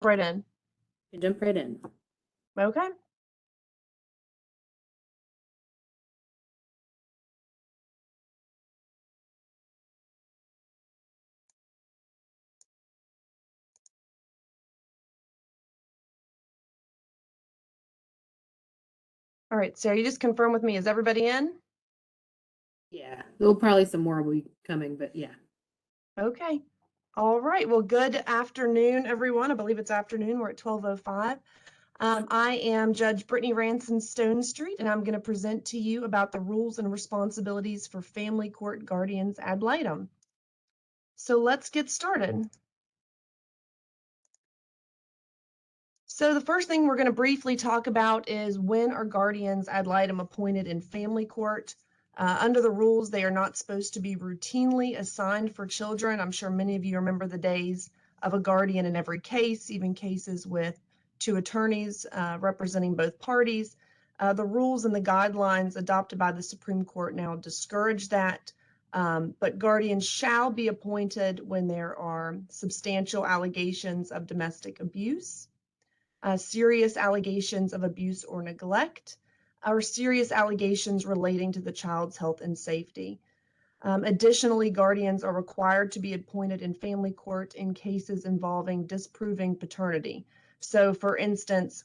Right in. You jump right in. Okay. All right, Sarah, you just confirm with me. Is everybody in? Yeah, there'll probably some more will be coming, but yeah. Okay. All right. Well, good afternoon, everyone. I believe it's afternoon. We're at 12:05. I am Judge Brittany Ranson, Stonestreet, and I'm going to present to you about the rules and responsibilities for family court guardians ad litem. So let's get started. So the first thing we're going to briefly talk about is when are guardians ad litem appointed in family court. Under the rules, they are not supposed to be routinely assigned for children. I'm sure many of you remember the days of a guardian in every case, even cases with two attorneys representing both parties. The rules and the guidelines adopted by the Supreme Court now discourage that, but guardians shall be appointed when there are substantial allegations of domestic abuse, serious allegations of abuse or neglect, or serious allegations relating to the child's health and safety. Additionally, guardians are required to be appointed in family court in cases involving disproving paternity. So, for instance,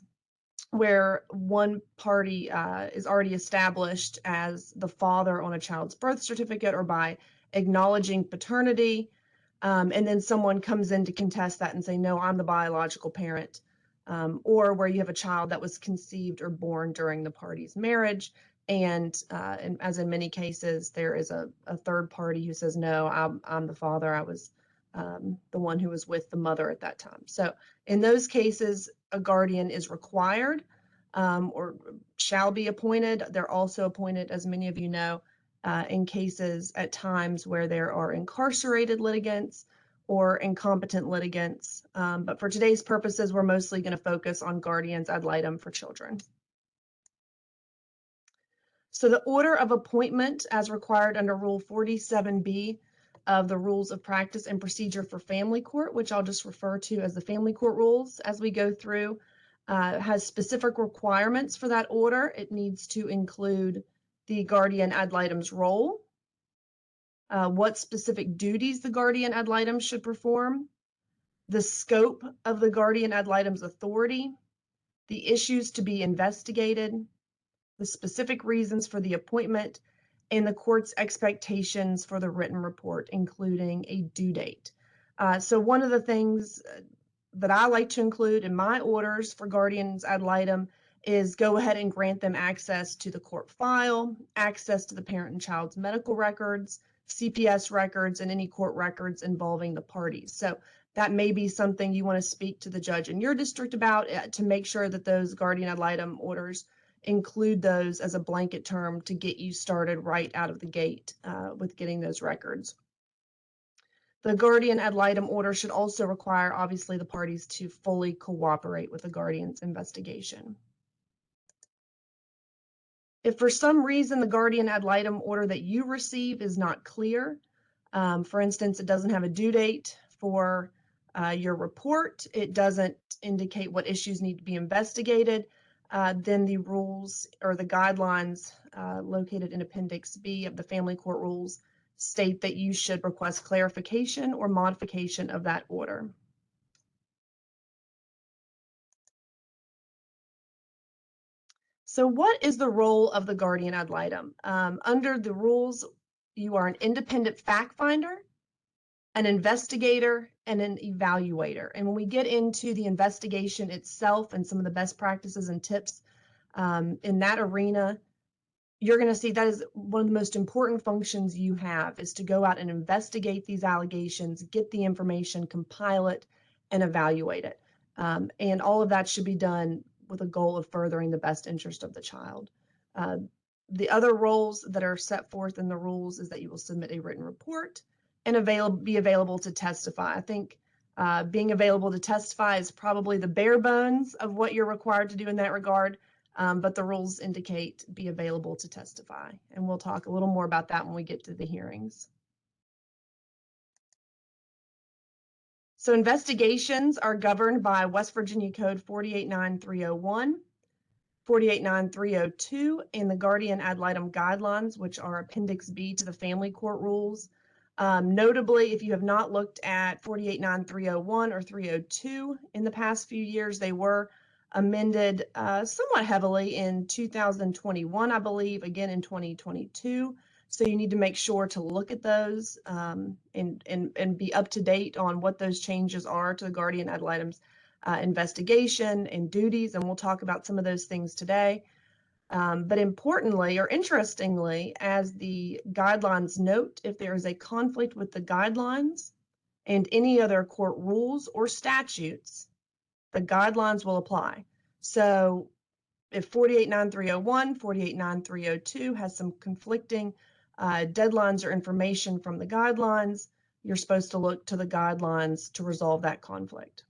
where one party is already established as the father on a child's birth certificate or by acknowledging paternity, and then someone comes in to contest that and say, no, I'm the biological parent. Or where you have a child that was conceived or born during the party's marriage. And as in many cases, there is a third party who says, no, I'm the father. I was the one who was with the mother at that time. So in those cases, a guardian is required or shall be appointed. They're also appointed, as many of you know, in cases at times where there are incarcerated litigants or incompetent litigants. But for today's purposes, we're mostly going to focus on guardians ad litem for children. So the order of appointment as required under Rule 47B of the Rules of Practice and Procedure for Family Court, which I'll just refer to as the Family Court Rules as we go through, has specific requirements for that order. It needs to include the guardian ad litem's role, what specific duties the guardian ad litem should perform, the scope of the guardian ad litem's authority, the issues to be investigated, the specific reasons for the appointment, and the court's expectations for the written report, including a due date. So one of the things that I like to include in my orders for guardians ad litem is go ahead and grant them access to the court file, access to the parent and child's medical records, CPS records, and any court records involving the parties. So that may be something you want to speak to the judge in your district about to make sure that those guardian ad litem orders include those as a blanket term to get you started right out of the gate with getting those records. The guardian ad litem order should also require, obviously, the parties to fully cooperate with the guardian's investigation. If for some reason the guardian ad litem order that you receive is not clear, for instance, it doesn't have a due date for your report, it doesn't indicate what issues need to be investigated, then the rules or the guidelines located in Appendix B of the Family Court Rules state that you should request clarification or modification of that order. So what is the role of the guardian ad litem? Under the rules, you are an independent fact finder, an investigator, and an evaluator. And when we get into the investigation itself and some of the best practices and tips in that arena, you're going to see that is one of the most important functions you have, is to go out and investigate these allegations, get the information, compile it, and evaluate it. And all of that should be done with a goal of furthering the best interest of the child. The other roles that are set forth in the rules is that you will submit a written report and be available to testify. I think being available to testify is probably the bare bones of what you're required to do in that regard. But the rules indicate be available to testify. And we'll talk a little more about that when we get to the hearings. So investigations are governed by West Virginia Code 489301, 489302, and the Guardian Ad Litem Guidelines, which are Appendix B to the Family Court Rules. Notably, if you have not looked at 489301 or 302 in the past few years, they were amended somewhat heavily in 2021, I believe, again in 2022. So you need to make sure to look at those and be up to date on what those changes are to the Guardian Ad Litem's investigation and duties, and we'll talk about some of those things today. But importantly, or interestingly, as the guidelines note, if there is a conflict with the guidelines and any other court rules or statutes, the guidelines will apply. So if 489301, 489302 has some conflicting deadlines or information from the guidelines, you're supposed to look to the guidelines to resolve that conflict.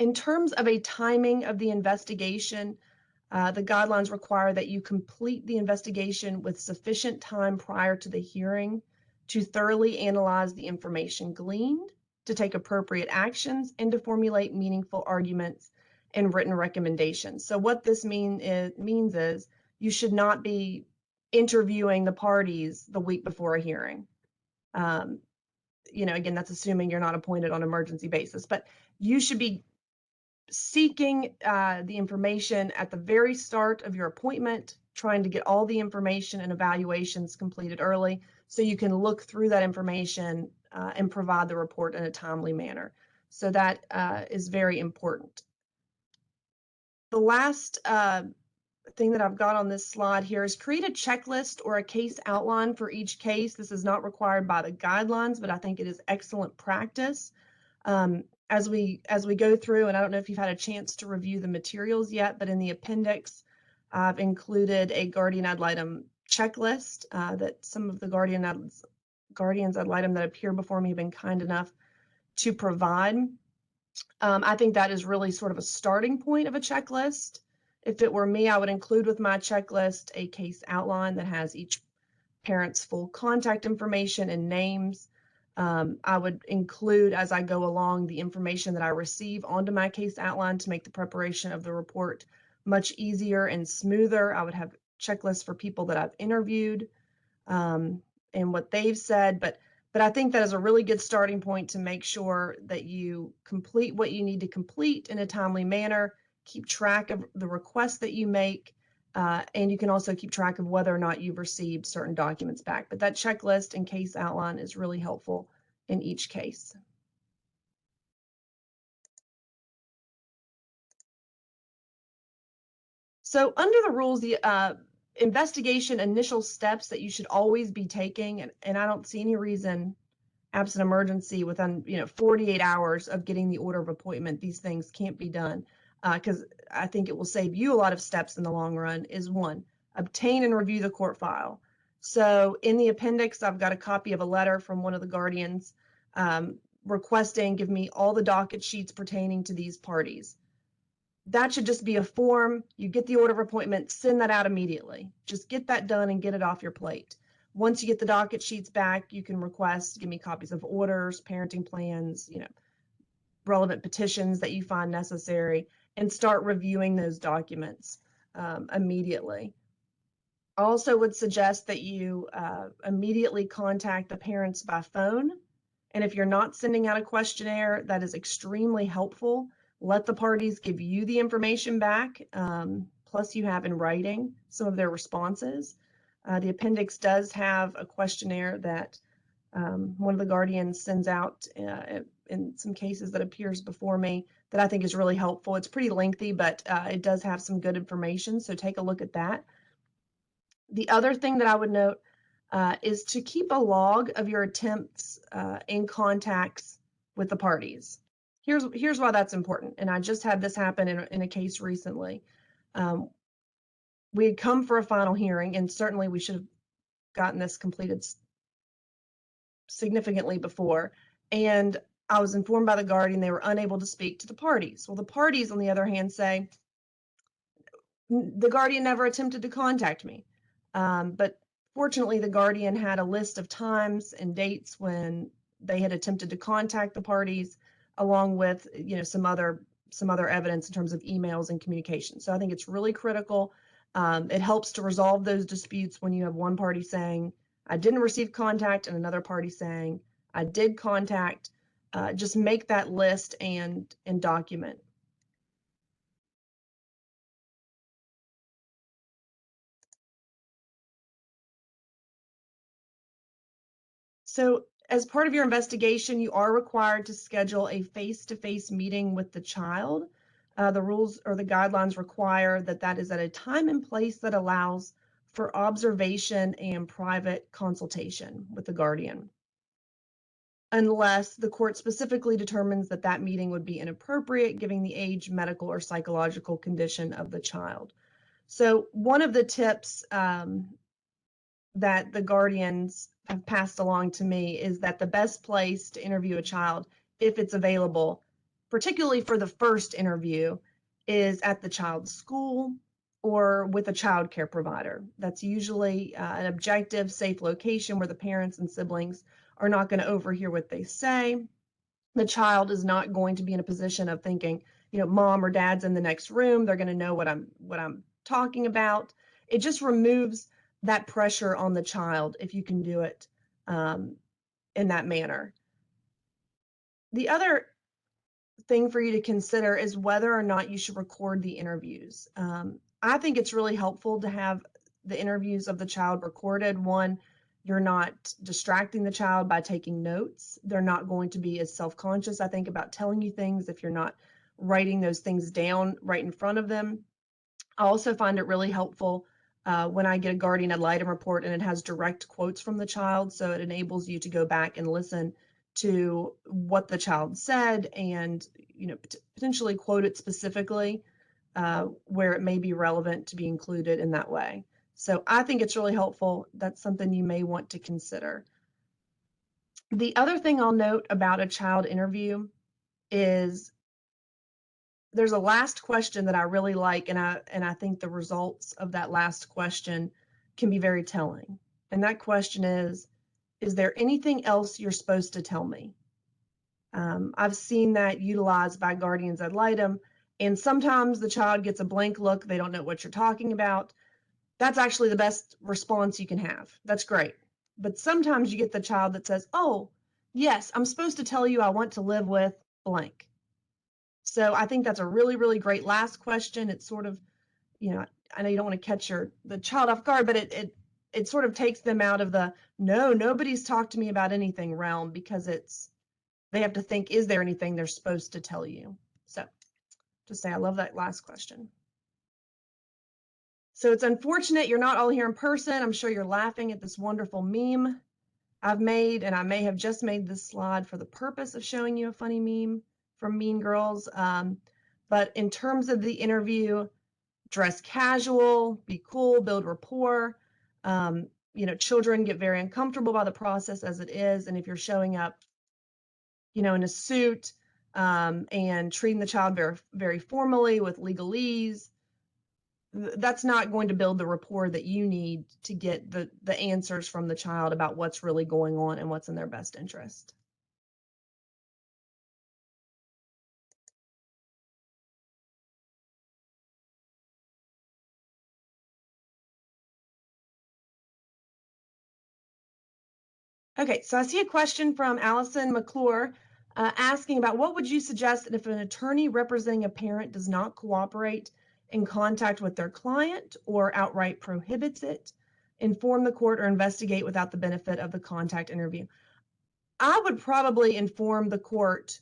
In terms of a timing of the investigation, the guidelines require that you complete the investigation with sufficient time prior to the hearing to thoroughly analyze the information gleaned, to take appropriate actions, and to formulate meaningful arguments and written recommendations. So what this means is you should not be interviewing the parties the week before a hearing. Again, that's assuming you're not appointed on an emergency basis, but you should be seeking the information at the very start of your appointment, trying to get all the information and evaluations completed early so you can look through that information and provide the report in a timely manner. So that is very important. The last thing that I've got on this slide here is create a checklist or a case outline for each case. This is not required by the guidelines, but I think it is excellent practice. As we go through, and I don't know if you've had a chance to review the materials yet, but in the appendix, I've included a Guardian Ad Litem checklist that some of the Guardians Ad Litem that appear before me have been kind enough to provide. I think that is really sort of a starting point of a checklist. If it were me, I would include with my checklist a case outline that has each parent's full contact information and names. I would include, as I go along, the information that I receive onto my case outline to make the preparation of the report much easier and smoother. I would have checklists for people that I've interviewed and what they've said, but I think that is a really good starting point to make sure that you complete what you need to complete in a timely manner, keep track of the requests that you make, and you can also keep track of whether or not you've received certain documents back. But that checklist and case outline is really helpful in each case. So under the rules, the investigation initial steps that you should always be taking, and I don't see any reason, absent emergency, within 48 hours of getting the order of appointment, these things can't be done, because I think it will save you a lot of steps in the long run, is one, obtain and review the court file. So in the appendix, I've got a copy of a letter from one of the guardians requesting give me all the docket sheets pertaining to these parties. That should just be a form. You get the order of appointment, send that out immediately. Just get that done and get it off your plate. Once you get the docket sheets back, you can request, give me copies of orders, parenting plans, relevant petitions that you find necessary, and start reviewing those documents immediately. I also would suggest that you immediately contact the parents by phone. And if you're not sending out a questionnaire, that is extremely helpful. Let the parties give you the information back, plus you have in writing some of their responses. The appendix does have a questionnaire that one of the guardians sends out in some cases that appears before me that I think is really helpful. It's pretty lengthy, but it does have some good information, so take a look at that. The other thing that I would note is to keep a log of your attempts and contacts with the parties. Here's why that's important, and I just had this happen in a case recently. We had come for a final hearing, and certainly we should have gotten this completed significantly before, and I was informed by the guardian they were unable to speak to the parties. Well, the parties, on the other hand, say, the guardian never attempted to contact me. But fortunately, the guardian had a list of times and dates when they had attempted to contact the parties, along with, some other evidence in terms of emails and communication. So I think it's really critical. It helps to resolve those disputes when you have one party saying, I didn't receive contact, and another party saying, I did contact. Just make that list and document. So as part of your investigation, you are required to schedule a face-to-face meeting with the child. The rules or the guidelines require that is at a time and place that allows for observation and private consultation with the guardian, unless the court specifically determines that meeting would be inappropriate, given the age, medical, or psychological condition of the child. So one of the tips that the guardians have passed along to me is that the best place to interview a child, if it's available, particularly for the first interview, is at the child's school or with a child care provider. That's usually an objective, safe location where the parents and siblings are not going to overhear what they say. The child is not going to be in a position of thinking, mom or dad's in the next room, they're going to know what I'm talking about. It just removes that pressure on the child if you can do it in that manner. The other thing for you to consider is whether or not you should record the interviews. I think it's really helpful to have the interviews of the child recorded. One, you're not distracting the child by taking notes. They're not going to be as self-conscious, I think, about telling you things if you're not writing those things down right in front of them. I also find it really helpful when I get a guardian ad litem report and it has direct quotes from the child, so it enables you to go back and listen to what the child said and potentially quote it specifically where it may be relevant to be included in that way. So I think it's really helpful. That's something you may want to consider. The other thing I'll note about a child interview is there's a last question that I really like, and I think the results of that last question can be very telling. And that question is there anything else you're supposed to tell me? I've seen that utilized by guardians ad litem, and sometimes the child gets a blank look. They don't know what you're talking about. That's actually the best response you can have. That's great. But sometimes you get the child that says, oh, yes, I'm supposed to tell you I want to live with blank. So I think that's a really, really great last question. It's sort of, I know you don't want to catch the child off guard, but it sort of takes them out of the, no, nobody's talked to me about anything realm, because they have to think, is there anything they're supposed to tell you? So just say, I love that last question. So it's unfortunate you're not all here in person. I'm sure you're laughing at this wonderful meme I've made, and I may have just made this slide for the purpose of showing you a funny meme from Mean Girls. But in terms of the interview, dress casual, be cool, build rapport. Children get very uncomfortable by the process as it is. And if you're showing up, in a suit and treating the child very, very formally with legalese, that's not going to build the rapport that you need to get the answers from the child about what's really going on and what's in their best interest. Okay, so I see a question from Allison McClure asking about what would you suggest if an attorney representing a parent does not cooperate in contact with their client or outright prohibits it, inform the court or investigate without the benefit of the contact interview? I would probably inform the court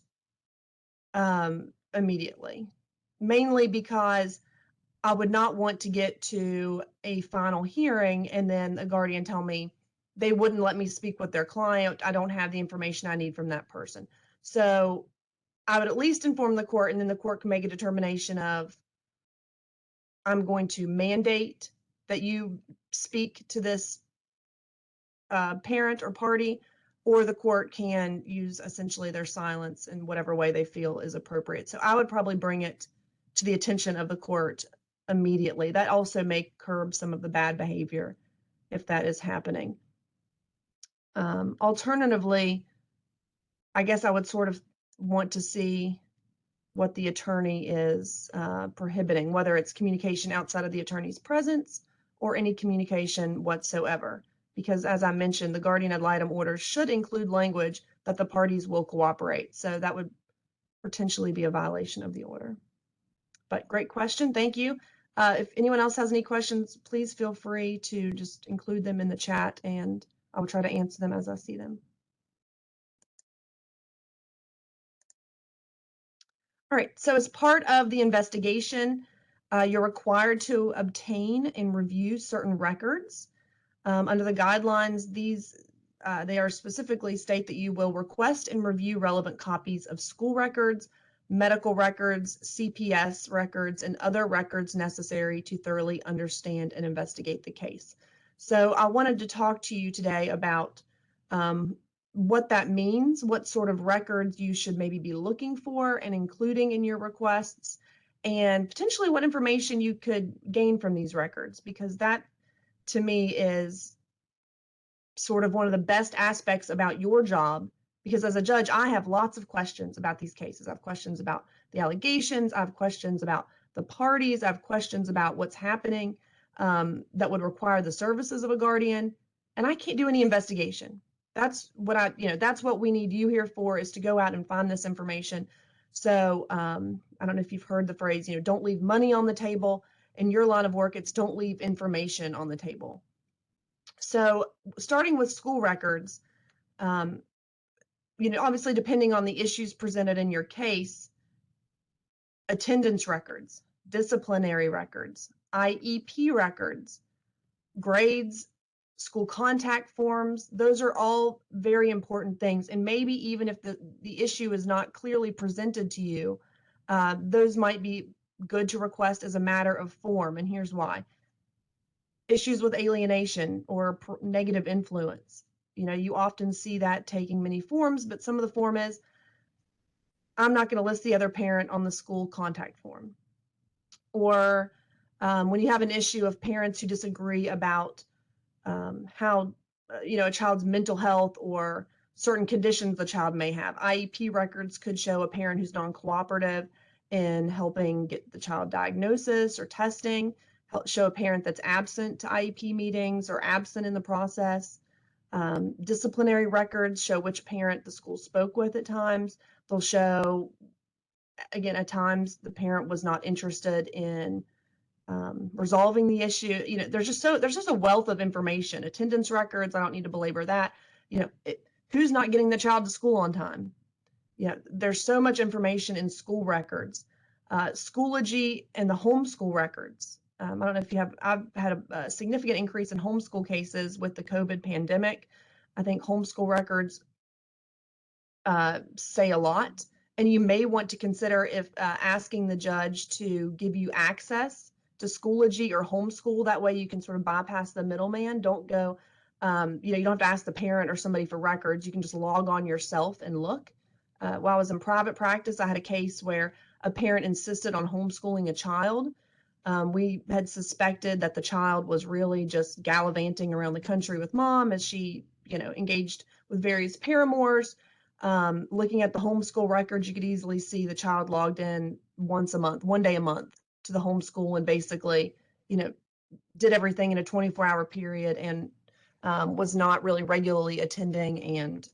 immediately, mainly because I would not want to get to a final hearing and then a guardian tell me they wouldn't let me speak with their client. I don't have the information I need from that person. So I would at least inform the court, and then the court can make a determination of, I'm going to mandate that you speak to this parent or party, or the court can use essentially their silence in whatever way they feel is appropriate. So I would probably bring it to the attention of the court immediately. That also may curb some of the bad behavior if that is happening. Alternatively, I guess I would sort of want to see what the attorney is prohibiting, whether it's communication outside of the attorney's presence or any communication whatsoever. Because as I mentioned, the guardian ad litem order should include language that the parties will cooperate. So that would potentially be a violation of the order. But great question, thank you. If anyone else has any questions, please feel free to just include them in the chat and I will try to answer them as I see them. All right, so as part of the investigation, you're required to obtain and review certain records. Under the guidelines, they are specifically state that you will request and review relevant copies of school records, medical records, CPS records, and other records necessary to thoroughly understand and investigate the case. So I wanted to talk to you today about what that means, what sort of records you should maybe be looking for and including in your requests, and potentially what information you could gain from these records, because that to me is sort of one of the best aspects about your job, because as a judge, I have lots of questions about these cases. I have questions about the allegations. I have questions about the parties. I have questions about what's happening that would require the services of a guardian, and I can't do any investigation. That's what that's what we need you here for, is to go out and find this information. So I don't know if you've heard the phrase, don't leave money on the table. In your line of work, it's don't leave information on the table. So starting with school records, obviously depending on the issues presented in your case, attendance records, disciplinary records, IEP records, grades, school contact forms, those are all very important things. And maybe even if the issue is not clearly presented to you, those might be good to request as a matter of form. And here's why. Issues with alienation or negative influence. You often see that taking many forms, but some of the form is, I'm not going to list the other parent on the school contact form. Or when you have an issue of parents who disagree about how, a child's mental health or certain conditions the child may have. IEP records could show a parent who's non-cooperative in helping get the child diagnosis or testing, show a parent that's absent to IEP meetings or absent in the process. Disciplinary records show which parent the school spoke with at times. They'll show, again, at times the parent was not interested in resolving the issue. There's just a wealth of information. Attendance records, I don't need to belabor that. Who's not getting the child to school on time? There's so much information in school records. Schoology and the homeschool records. I don't know if I've had a significant increase in homeschool cases with the COVID pandemic. I think homeschool records say a lot, and you may want to consider if asking the judge to give you access to Schoology or homeschool. That way you can sort of bypass the middleman. Don't go, you don't have to ask the parent or somebody for records. You can just log on yourself and look. While I was in private practice, I had a case where a parent insisted on homeschooling a child. We had suspected that the child was really just gallivanting around the country with mom as she, engaged with various paramours. Looking at the homeschool records, you could easily see the child logged in once a month, one day a month to the homeschool, and basically, did everything in a 24-hour period and was not really regularly attending and,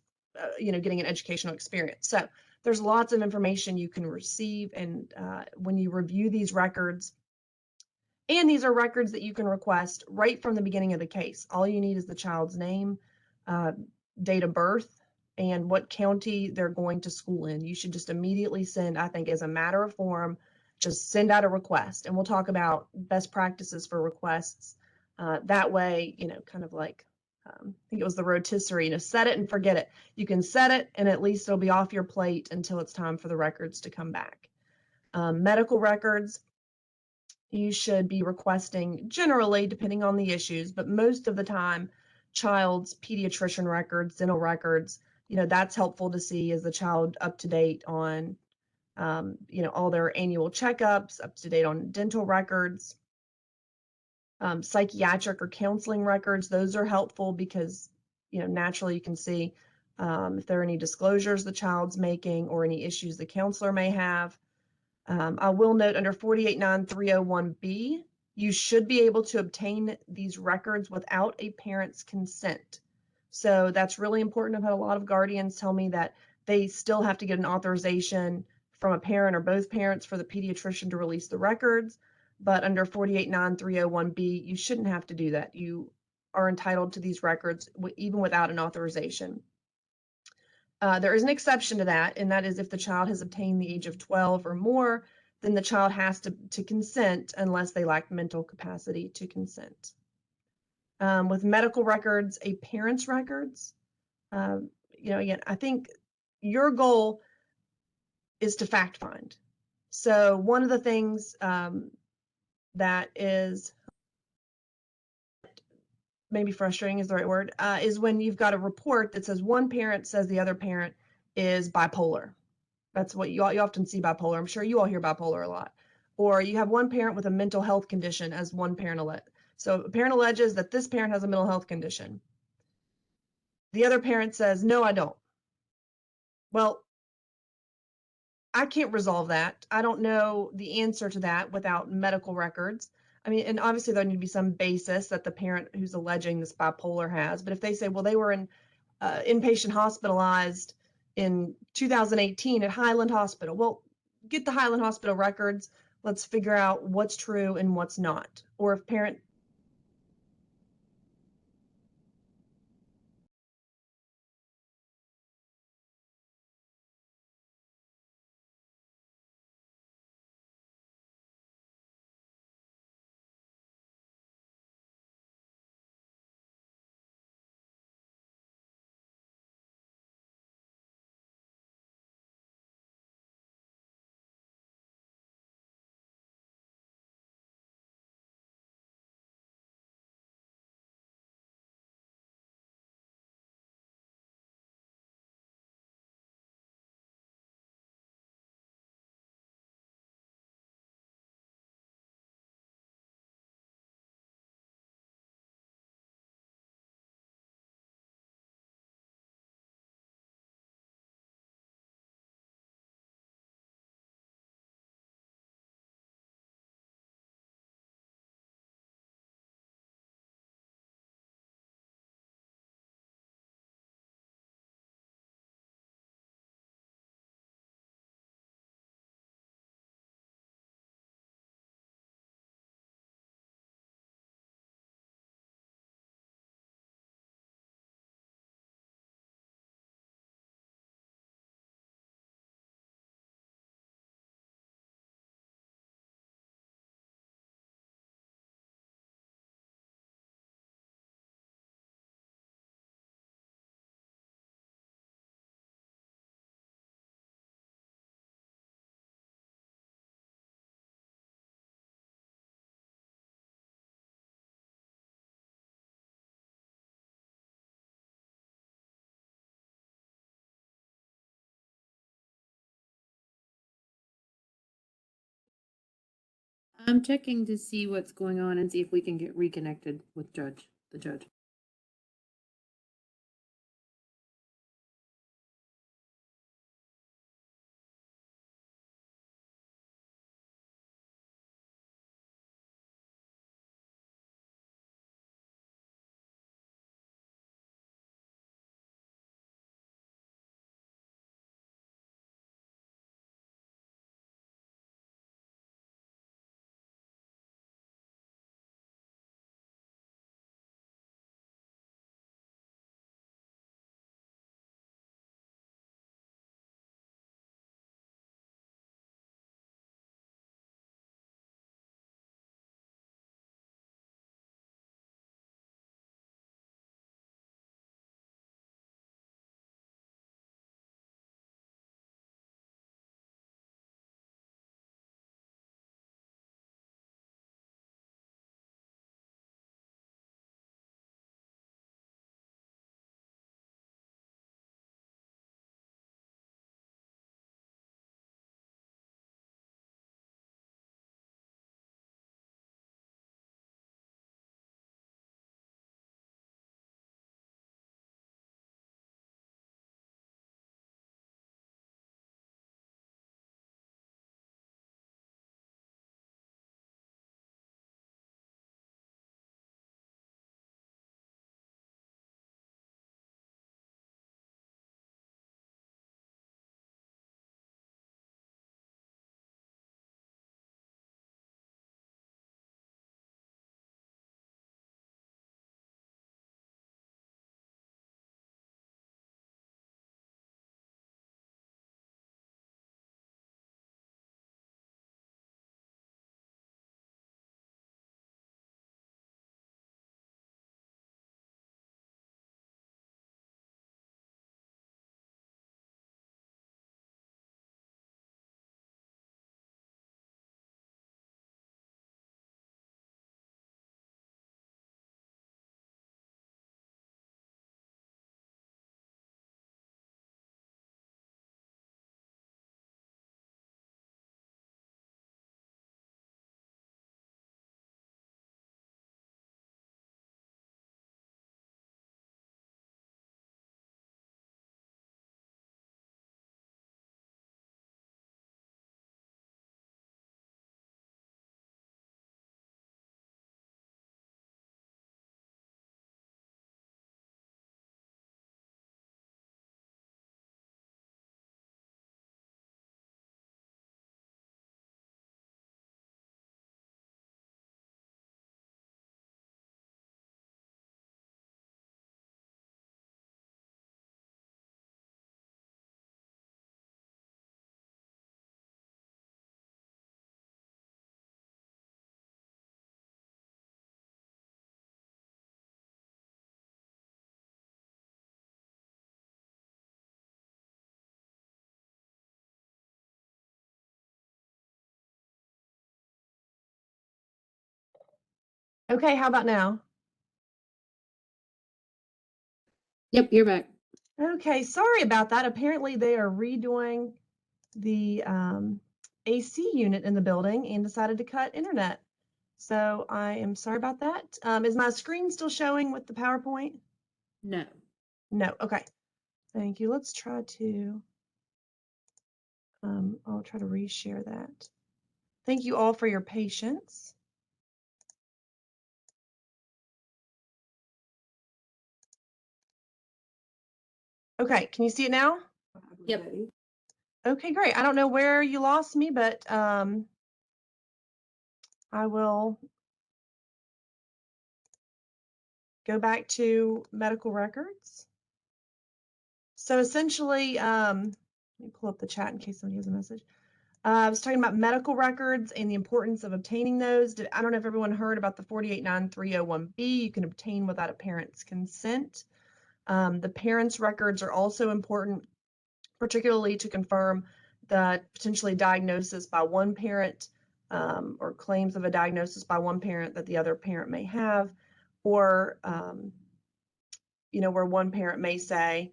getting an educational experience. So there's lots of information you can receive. And when you review these records, and these are records that you can request right from the beginning of the case. All you need is the child's name, date of birth, and what county they're going to school in. You should just immediately send, I think, as a matter of form, just send out a request. And we'll talk about best practices for requests. That way, kind of like, I think it was the rotisserie, set it and forget it. You can set it and at least it'll be off your plate until it's time for the records to come back. Medical records, you should be requesting generally, depending on the issues, but most of the time, child's pediatrician records, dental records, that's helpful to see. Is the child up to date on, all their annual checkups, up to date on dental records, psychiatric or counseling records. Those are helpful because, naturally you can see if there are any disclosures the child's making or any issues the counselor may have. I will note under 489-301B, you should be able to obtain these records without a parent's consent. So that's really important. I've had a lot of guardians tell me that they still have to get an authorization from a parent or both parents for the pediatrician to release the records. But under 489-301B, you shouldn't have to do that. You are entitled to these records even without an authorization. There is an exception to that, and that is if the child has obtained the age of 12 or more, then the child has to consent unless they lack mental capacity to consent. With medical records, a parent's records, again, I think your goal is to fact find. So one of the things that is maybe frustrating is the right word, is when you've got a report that says one parent says the other parent is bipolar. That's what you often see bipolar. I'm sure you all hear bipolar a lot. Or you have one parent with a mental health condition as one parent so a parent alleges that this parent has a mental health condition. The other parent says, no, I don't. Well, I can't resolve that. I don't know the answer to that without medical records. I mean, and obviously there need to be some basis that the parent who's alleging this bipolar has. But if they say, well, they were inpatient hospitalized in 2018 at Highland Hospital, well, get the Highland Hospital records. Let's figure out what's true and what's not. Or if parent I'm checking to see what's going on and see if we can get reconnected with the judge. Okay, how about now? Yep, you're back. Okay, sorry about that. Apparently they are redoing the AC unit in the building and decided to cut internet. So I am sorry about that. Is my screen still showing with the PowerPoint? No. No, okay. Thank you. Let's try to, I'll try to reshare that. Thank you all for your patience. Okay, can you see it now? Yep. Okay, great. I don't know where you lost me, but I will go back to medical records. So essentially, let me pull up the chat in case somebody has a message. I was talking about medical records and the importance of obtaining those. I don't know if everyone heard about the 489-301B. You can obtain without a parent's consent. The parents' records are also important, particularly to confirm the potentially diagnosis by one parent or claims of a diagnosis by one parent that the other parent may have, or where one parent may say,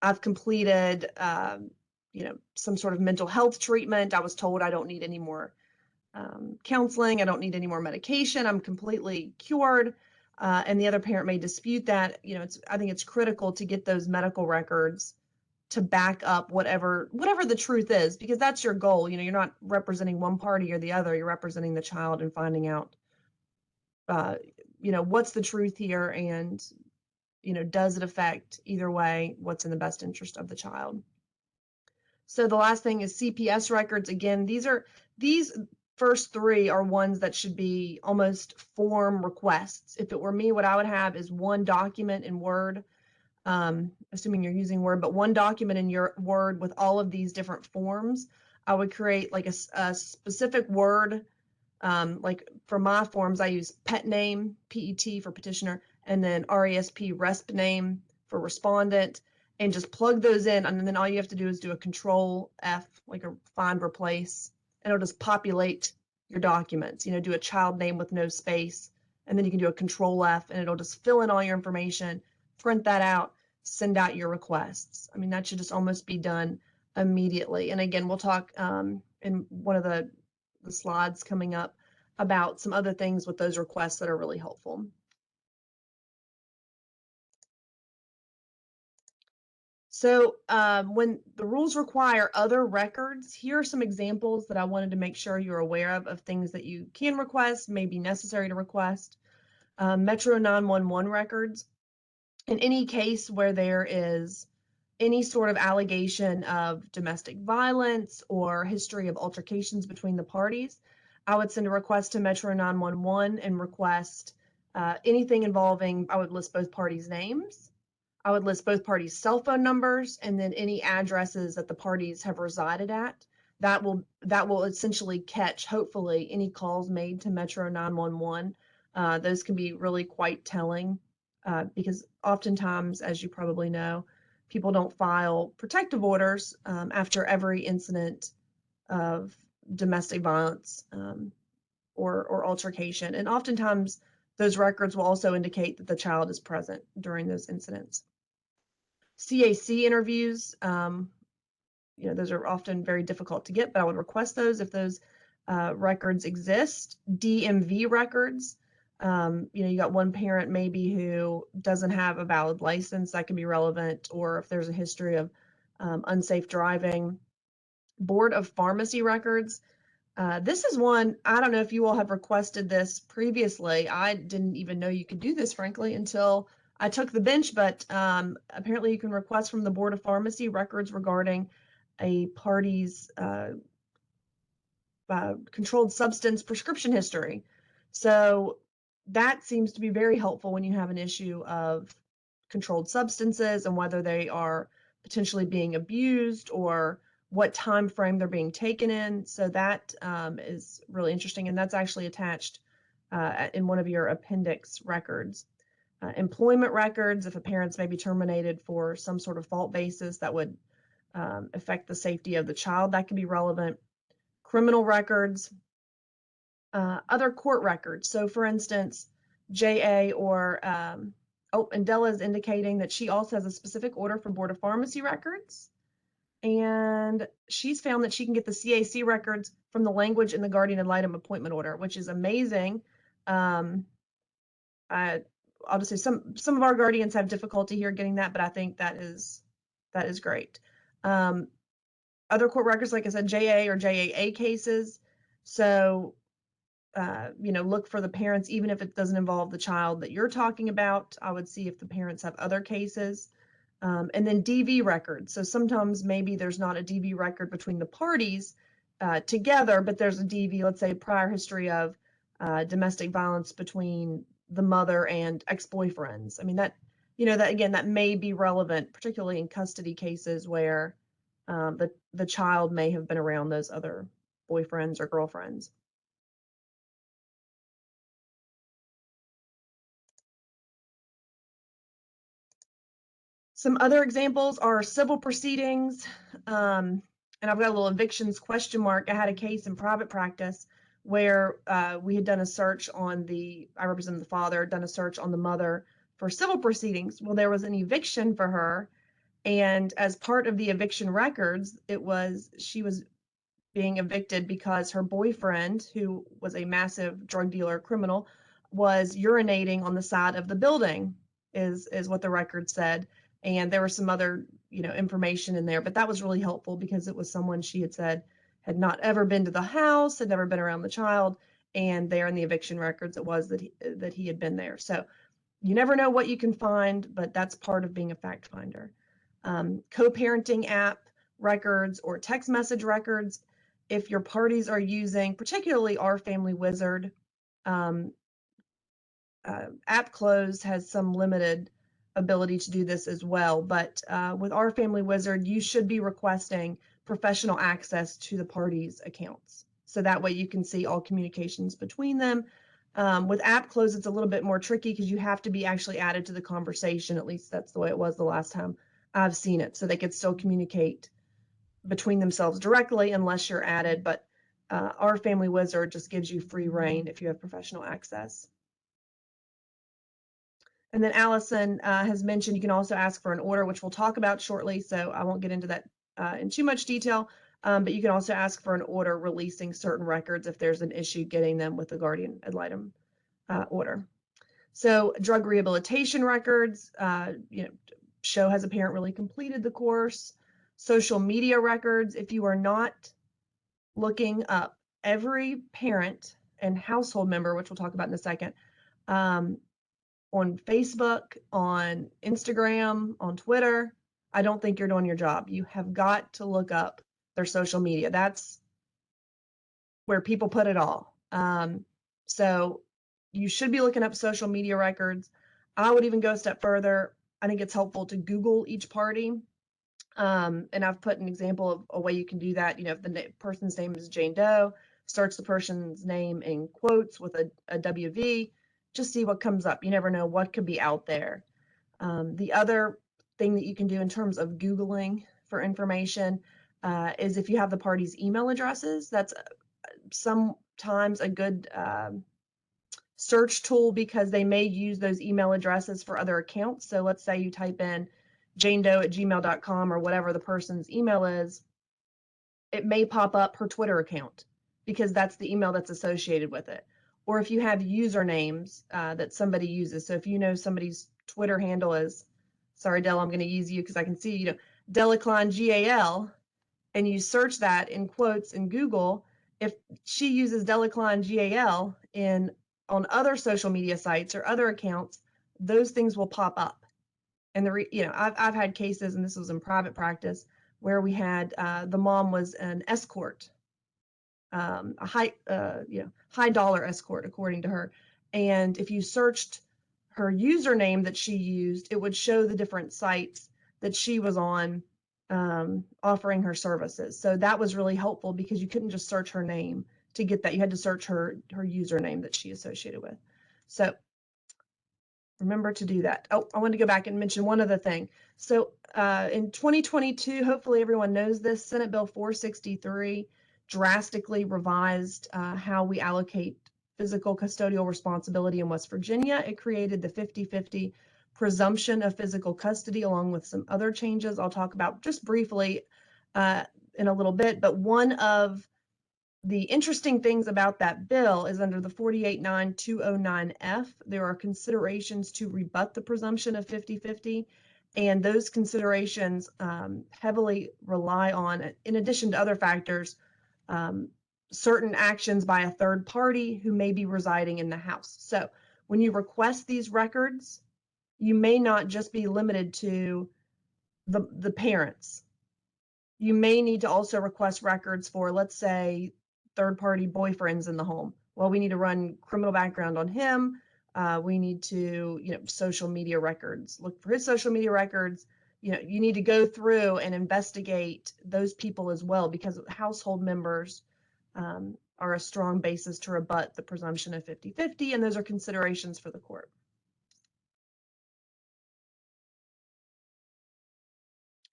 I've completed some sort of mental health treatment. I was told I don't need any more counseling. I don't need any more medication. I'm completely cured. And the other parent may dispute that. I think it's critical to get those medical records to back up whatever the truth is, because that's your goal. You're not representing one party or the other. You're representing the child and finding out, what's the truth here, and does it affect either way what's in the best interest of the child. So the last thing is CPS records. Again, these first three are ones that should be almost form requests. If it were me, what I would have is one document in Word, assuming you're using Word, but one document in your Word with all of these different forms. I would create like a specific Word. Like for my forms, I use pet name, PET for petitioner, and then RESP name for respondent, and just plug those in. And then all you have to do is do a control F, like a find replace, and it'll just populate your documents. Do a child name with no space, and then you can do a control F, and it'll just fill in all your information, print that out, send out your requests. I mean, that should just almost be done immediately. And again, we'll talk in one of the slides coming up about some other things with those requests that are really helpful. So when the rules require other records, here are some examples that I wanted to make sure you're aware of things that you can request, may be necessary to request. Metro 911 records. In any case where there is any sort of allegation of domestic violence or history of altercations between the parties, I would send a request to Metro 911 and request anything involving, I would list both parties' names, I would list both parties' cell phone numbers, and then any addresses that the parties have resided at. That will essentially catch, hopefully, any calls made to Metro 911. Those can be really quite telling because oftentimes, as you probably know, people don't file protective orders after every incident of domestic violence or altercation. And oftentimes, those records will also indicate that the child is present during those incidents. CAC interviews, those are often very difficult to get, but I would request those if those records exist. DMV records, you got one parent maybe who doesn't have a valid license, that can be relevant, or if there's a history of unsafe driving. Board of Pharmacy records. This is one, I don't know if you all have requested this previously. I didn't even know you could do this, frankly, until I took the bench, but apparently you can request from the Board of Pharmacy records regarding a party's controlled substance prescription history. So that seems to be very helpful when you have an issue of controlled substances and whether they are potentially being abused or what time frame they're being taken in. So that is really interesting, and that's actually attached in one of your appendix records. Employment records, if a parent's may be terminated for some sort of fault basis that would affect the safety of the child, that could be relevant. Criminal records, Other court records. So for instance, JA or, and Della is indicating that she also has a specific order for Board of Pharmacy records. And she's found that she can get the CAC records from the language in the guardian ad litem appointment order, which is amazing. I'll just say some of our guardians have difficulty here getting that, but I think that is great. Other court records, like I said, JA or JAA cases. So, look for the parents, even if it doesn't involve the child that you're talking about. I would see if the parents have other cases. And then DV records. So sometimes maybe there's not a DV record between the parties together, but there's a DV, let's say prior history of domestic violence between the mother and ex-boyfriends. I mean, that again, that may be relevant, particularly in custody cases where the child may have been around those other boyfriends or girlfriends. Some other examples are civil proceedings, and I've got a little evictions question mark. I had a case in private practice where we had done a search on I represented the father, done a search on the mother for civil proceedings. Well, there was an eviction for her, and as part of the eviction records, she was being evicted because her boyfriend, who was a massive drug dealer criminal, was urinating on the side of the building, is what the record said. And there was some other, information in there, but that was really helpful because it was someone she had said had not ever been to the house, had never been around the child, and there in the eviction records it was that he had been there. So you never know what you can find, but that's part of being a fact finder. Co-parenting app records or text message records, if your parties are using, particularly Our Family Wizard, App Close has some limited ability to do this as well, but with Our Family Wizard, you should be requesting professional access to the parties' accounts. So that way you can see all communications between them. With App Close, it's a little bit more tricky because you have to be actually added to the conversation. At least that's the way it was the last time I've seen it. So they could still communicate between themselves directly unless you're added, but Our Family Wizard just gives you free reign if you have professional access. And then Allison has mentioned you can also ask for an order, which we'll talk about shortly, so I won't get into that in too much detail, but you can also ask for an order releasing certain records if there's an issue getting them with the guardian ad litem order. So drug rehabilitation records, show has a parent really completed the course. Social media records, if you are not looking up every parent and household member, which we'll talk about in a second, on Facebook, on Instagram, on Twitter, I don't think you're doing your job. You have got to look up their social media. That's where people put it all. So you should be looking up social media records. I would even go a step further. I think it's helpful to Google each party. And I've put an example of a way you can do that. If the person's name is Jane Doe, search the person's name in quotes with a WV, just see what comes up. You never know what could be out there. The other thing that you can do in terms of Googling for information is if you have the party's email addresses, that's sometimes a good search tool because they may use those email addresses for other accounts. So let's say you type in janedoe@gmail.com or whatever the person's email is, it may pop up her Twitter account because that's the email that's associated with it. Or if you have usernames that somebody uses. So if you know somebody's Twitter handle is, sorry, Della, I'm going to use you because I can see, Delicline GAL, and you search that in quotes in Google, if she uses Delicline GAL on other social media sites or other accounts, those things will pop up. And I've had cases, and this was in private practice, where we had the mom was an escort, a high dollar escort, according to her. And if you searched her username that she used, it would show the different sites that she was on offering her services. So that was really helpful because you couldn't just search her name to get that. You had to search her username that she associated with. So remember to do that. Oh, I wanted to go back and mention one other thing. So in 2022, hopefully everyone knows this, Senate Bill 463 drastically revised how we allocate physical custodial responsibility in West Virginia. It created the 50-50 presumption of physical custody, along with some other changes I'll talk about just briefly in a little bit. But one of the interesting things about that bill is under the 489-209F, there are considerations to rebut the presumption of 50-50. And those considerations heavily rely on, in addition to other factors, certain actions by a third party who may be residing in the house. So when you request these records, you may not just be limited to the parents. You may need to also request records for, let's say, third-party boyfriends in the home. Well, we need to run criminal background on him. We need to, social media records, look for his social media records. You need to go through and investigate those people as well, because household members are a strong basis to rebut the presumption of 50-50, and those are considerations for the court.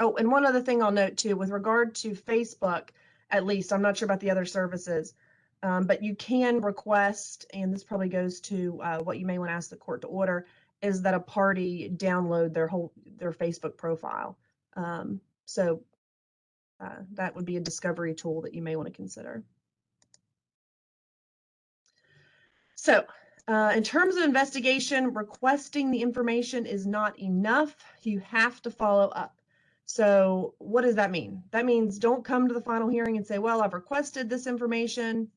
Oh, and one other thing I'll note too, with regard to Facebook, at least, I'm not sure about the other services, but you can request, and this probably goes to what you may want to ask the court to order, is that a party download their Facebook profile. So that would be a discovery tool that you may want to consider. So in terms of investigation, requesting the information is not enough. You have to follow up. So what does that mean? That means don't come to the final hearing and say, well, I've requested this information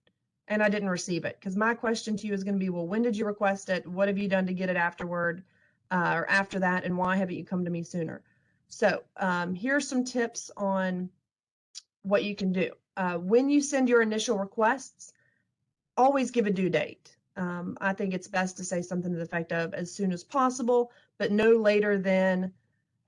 and I didn't receive it. Because my question to you is going to be, well, when did you request it? What have you done to get it afterward or after that? And why haven't you come to me sooner? So here's some tips on what you can do. When you send your initial requests, always give a due date. I think it's best to say something to the effect of as soon as possible, but no later than,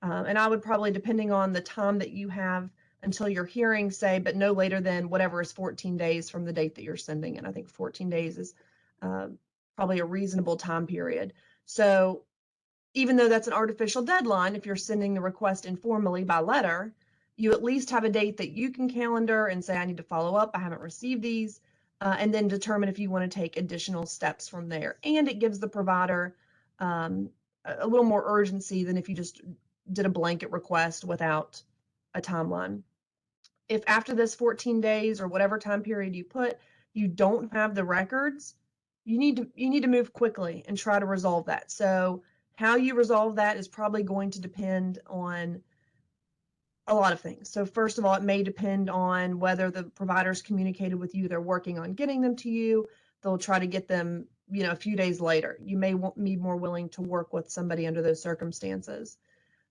and I would probably, depending on the time that you have until your hearing, say, but no later than whatever is 14 days from the date that you're sending it. I think 14 days is probably a reasonable time period. So even though that's an artificial deadline, if you're sending the request informally by letter, you at least have a date that you can calendar and say, I need to follow up, I haven't received these, and then determine if you want to take additional steps from there. And it gives the provider a little more urgency than if you just did a blanket request without a timeline. If after this 14 days or whatever time period you put, you don't have the records, you need to move quickly and try to resolve that. So how you resolve that is probably going to depend on a lot of things. So first of all, it may depend on whether the provider's communicated with you, they're working on getting them to you. They'll try to get them, a few days later. You may be more willing to work with somebody under those circumstances.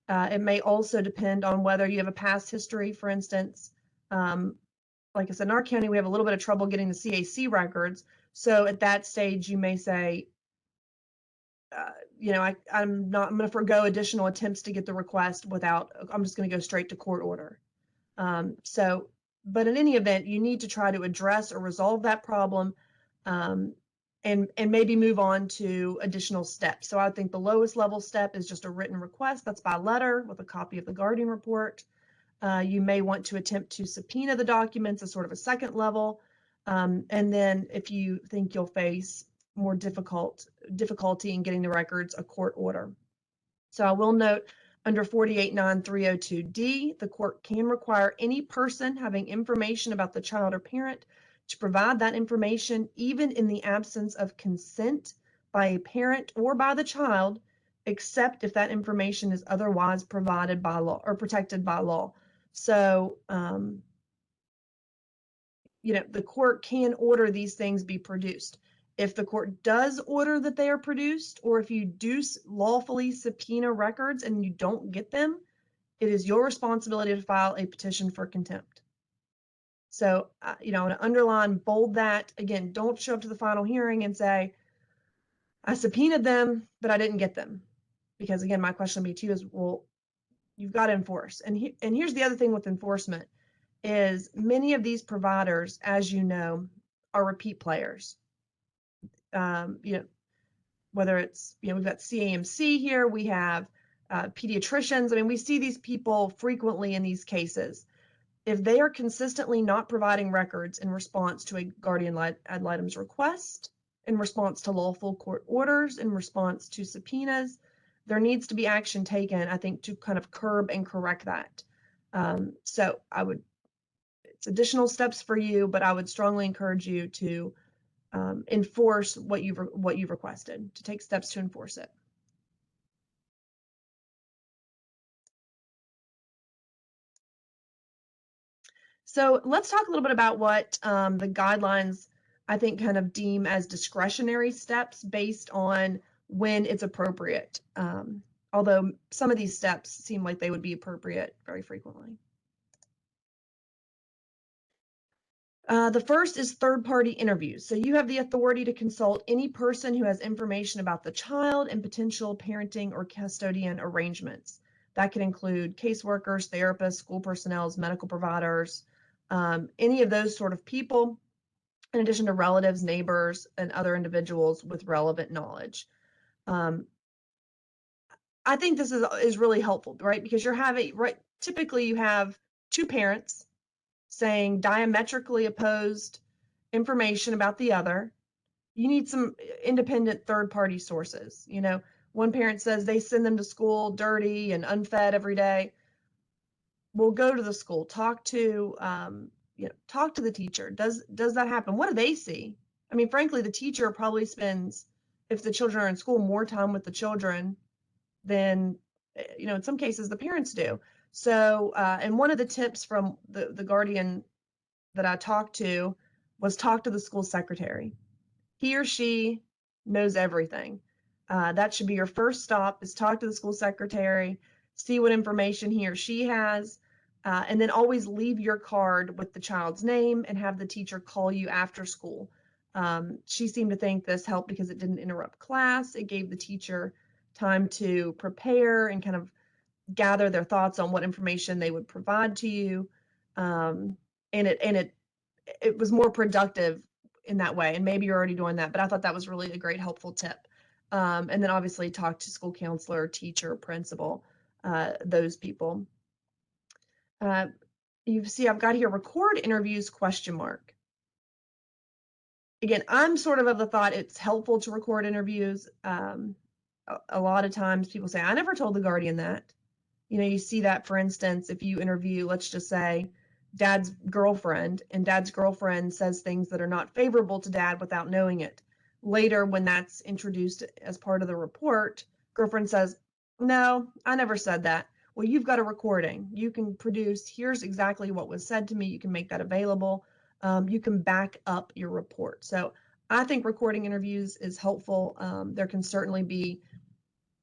It may also depend on whether you have a past history. For instance, like I said, in our county, we have a little bit of trouble getting the CAC records. So at that stage, you may say, I'm going to forego additional attempts to get the request I'm just going to go straight to court order. But in any event, you need to try to address or resolve that problem and maybe move on to additional steps. So I think the lowest level step is just a written request. That's by letter with a copy of the guardian report. You may want to attempt to subpoena the documents as sort of a second level. And then if you think you'll face more difficulty in getting the records, a court order. So I will note under 489-302D, the court can require any person having information about the child or parent to provide that information even in the absence of consent by a parent or by the child, except if that information is otherwise provided by law or protected by law. So, the court can order these things be produced. If the court does order that they are produced, or if you do lawfully subpoena records and you don't get them, it is your responsibility to file a petition for contempt. So, I want to underline, bold that. Again, don't show up to the final hearing and say, I subpoenaed them, but I didn't get them. Because again, my question would be to you is, well, you've got to enforce. And here's the other thing with enforcement is many of these providers, as you know, are repeat players. Whether it's, we've got CAMC here, we have pediatricians. I mean, we see these people frequently in these cases. If they are consistently not providing records in response to a guardian ad litem's request, in response to lawful court orders, in response to subpoenas, there needs to be action taken, I think, to kind of curb and correct that. So it's additional steps for you, but I would strongly encourage you to enforce what you've requested, to take steps to enforce it. So let's talk a little bit about what the guidelines, I think, kind of deem as discretionary steps based on when it's appropriate. Although some of these steps seem like they would be appropriate very frequently. The first is third-party interviews. So you have the authority to consult any person who has information about the child and potential parenting or custodian arrangements. That could include caseworkers, therapists, school personnel, medical providers, any of those sort of people, in addition to relatives, neighbors, and other individuals with relevant knowledge. I think this is really helpful, right? Because typically you have two parents saying diametrically opposed information about the other. You need some independent third-party sources. You know, one parent says they send them to school dirty and unfed every day. We'll go to the school, talk to the teacher. Does that happen? What do they see? I mean, frankly, the teacher probably spends, if the children are in school, more time with the children than, in some cases the parents do. So, and one of the tips from the guardian that I talked to was talk to the school secretary. He or she knows everything. That should be your first stop, is talk to the school secretary, see what information he or she has, and then always leave your card with the child's name and have the teacher call you after school. She seemed to think this helped because it didn't interrupt class. It gave the teacher time to prepare and kind of gather their thoughts on what information they would provide to you. And it was more productive in that way. And maybe you're already doing that, but I thought that was really a great helpful tip. And then obviously talk to school counselor, teacher, principal, those people. You see, I've got here record interviews ? Again, I'm sort of the thought it's helpful to record interviews. A lot of times people say, I never told the guardian that. You see that, for instance, if you interview, let's just say, dad's girlfriend, and dad's girlfriend says things that are not favorable to dad without knowing it. Later, when that's introduced as part of the report, girlfriend says, no, I never said that. Well, you've got a recording. You can produce, here's exactly what was said to me. You can make that available. You can back up your report. So I think recording interviews is helpful. There can certainly be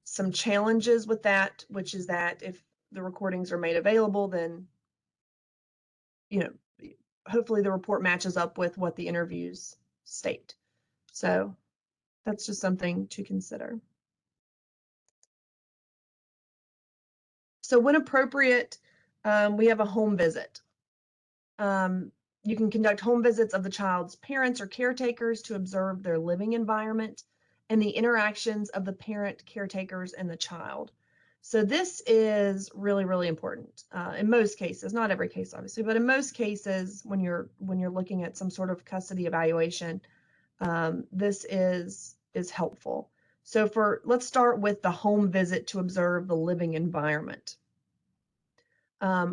some challenges with that, which is that if the recordings are made available, then, hopefully the report matches up with what the interviews state. So that's just something to consider. So when appropriate, we have a home visit. You can conduct home visits of the child's parents or caretakers to observe their living environment and the interactions of the parent, caretakers, and the child. So this is really, really important in most cases, not every case, obviously, but in most cases, when you're looking at some sort of custody evaluation, this is helpful. So let's start with the home visit to observe the living environment.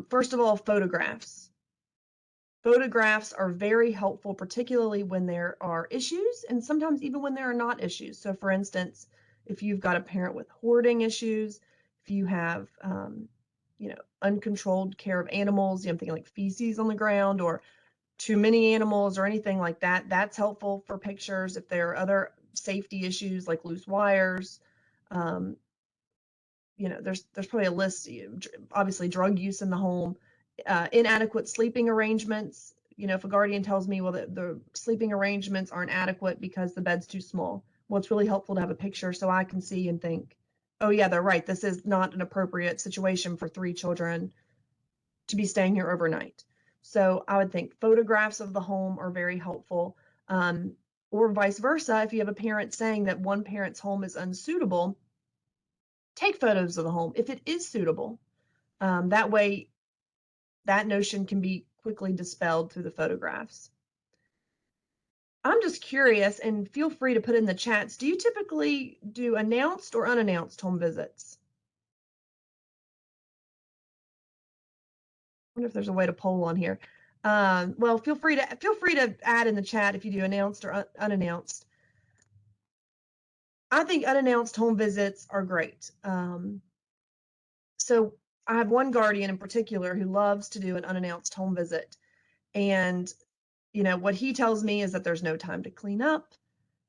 First of all, photographs. Photographs are very helpful, particularly when there are issues and sometimes even when there are not issues. So for instance, if you've got a parent with hoarding issues, if you have, uncontrolled care of animals, I'm thinking like feces on the ground or too many animals or anything like that, that's helpful for pictures. If there are other safety issues like loose wires, there's probably a list, obviously drug use in the home, inadequate sleeping arrangements. If a guardian tells me, well, the sleeping arrangements aren't adequate because the bed's too small, well, it's really helpful to have a picture so I can see and think, oh yeah, they're right. This is not an appropriate situation for 3 children to be staying here overnight. So I would think photographs of the home are very helpful, or vice versa. If you have a parent saying that one parent's home is unsuitable, take photos of the home if it is suitable. That way that notion can be quickly dispelled through the photographs. I'm just curious, and feel free to put in the chats, do you typically do announced or unannounced home visits? I wonder if there's a way to poll on here. Well, feel free to add in the chat if you do announced or unannounced. I think unannounced home visits are great. So I have one guardian in particular who loves to do an unannounced home visit. And, what he tells me is that there's no time to clean up.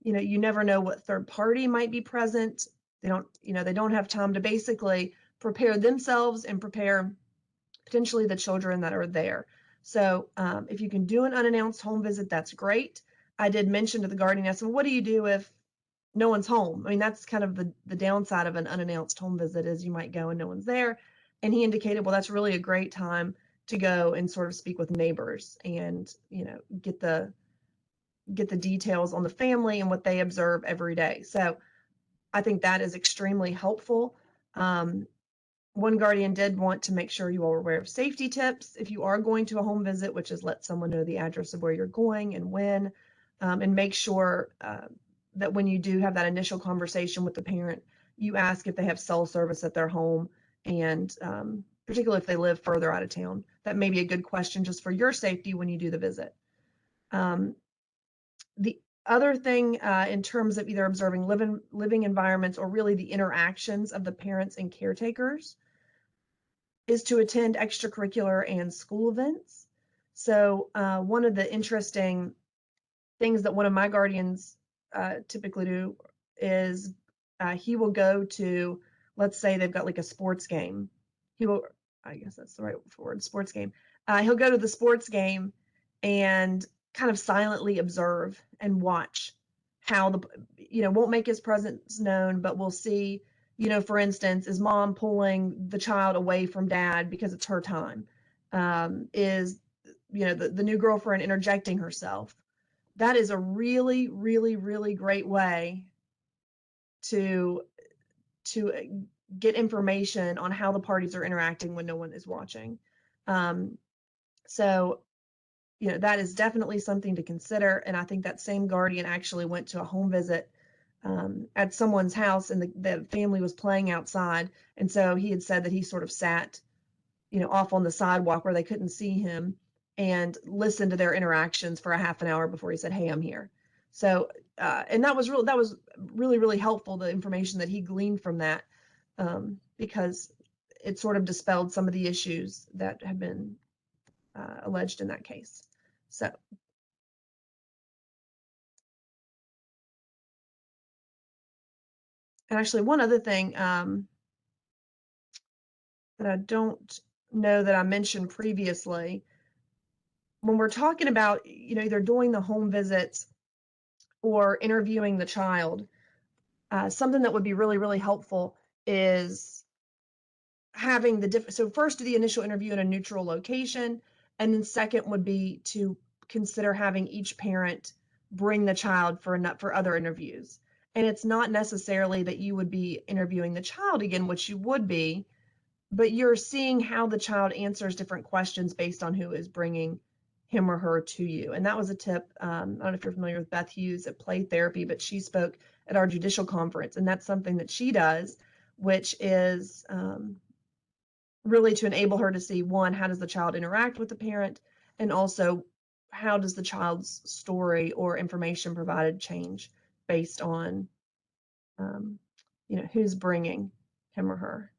You never know what third party might be present. They don't have time to basically prepare themselves and prepare potentially the children that are there. So if you can do an unannounced home visit, that's great. I did mention to the guardian, I said, well, what do you do if no one's home? I mean, that's kind of the downside of an unannounced home visit is you might go and no one's there. And he indicated, well, that's really a great time to go and sort of speak with neighbors and, get the details on the family and what they observe every day. So I think that is extremely helpful. One guardian did want to make sure you all are aware of safety tips if you are going to a home visit, which is let someone know the address of where you're going and when, and make sure that when you do have that initial conversation with the parent, you ask if they have cell service at their home, and particularly if they live further out of town. That may be a good question just for your safety when you do the visit. The other thing in terms of either observing living environments or really the interactions of the parents and caretakers is to attend extracurricular and school events. So one of the interesting things that one of my guardians typically do is he will go to, let's say they've got like a sports game. I guess that's the right word, sports game. He'll go to the sports game and kind of silently observe and watch how won't make his presence known, but we'll see, for instance, is mom pulling the child away from dad because it's her time? Is, the new girlfriend interjecting herself? That is a really, really, really great way to get information on how the parties are interacting when no one is watching. So, that is definitely something to consider. And I think that same guardian actually went to a home visit at someone's house, and the family was playing outside. And so he had said that he sort of sat, off on the sidewalk where they couldn't see him and listened to their interactions for a half an hour before he said, "Hey, I'm here." So, and that was really, really helpful, the information that he gleaned from that, because it sort of dispelled some of the issues that had been alleged in that case. So, and actually one other thing that I don't know that I mentioned previously, when we're talking about, either doing the home visits or interviewing the child, something that would be really, really helpful is having so first do the initial interview in a neutral location, and then second would be to consider having each parent bring the child for other interviews. And it's not necessarily that you would be interviewing the child again, which you would be, but you're seeing how the child answers different questions based on who is bringing him or her to you. And that was a tip. I don't know if you're familiar with Beth Hughes at Play Therapy, but she spoke at our judicial conference, and that's something that she does, which is really to enable her to see, one, how does the child interact with the parent, and also how does the child's story or information provided change based on who's bringing him or her.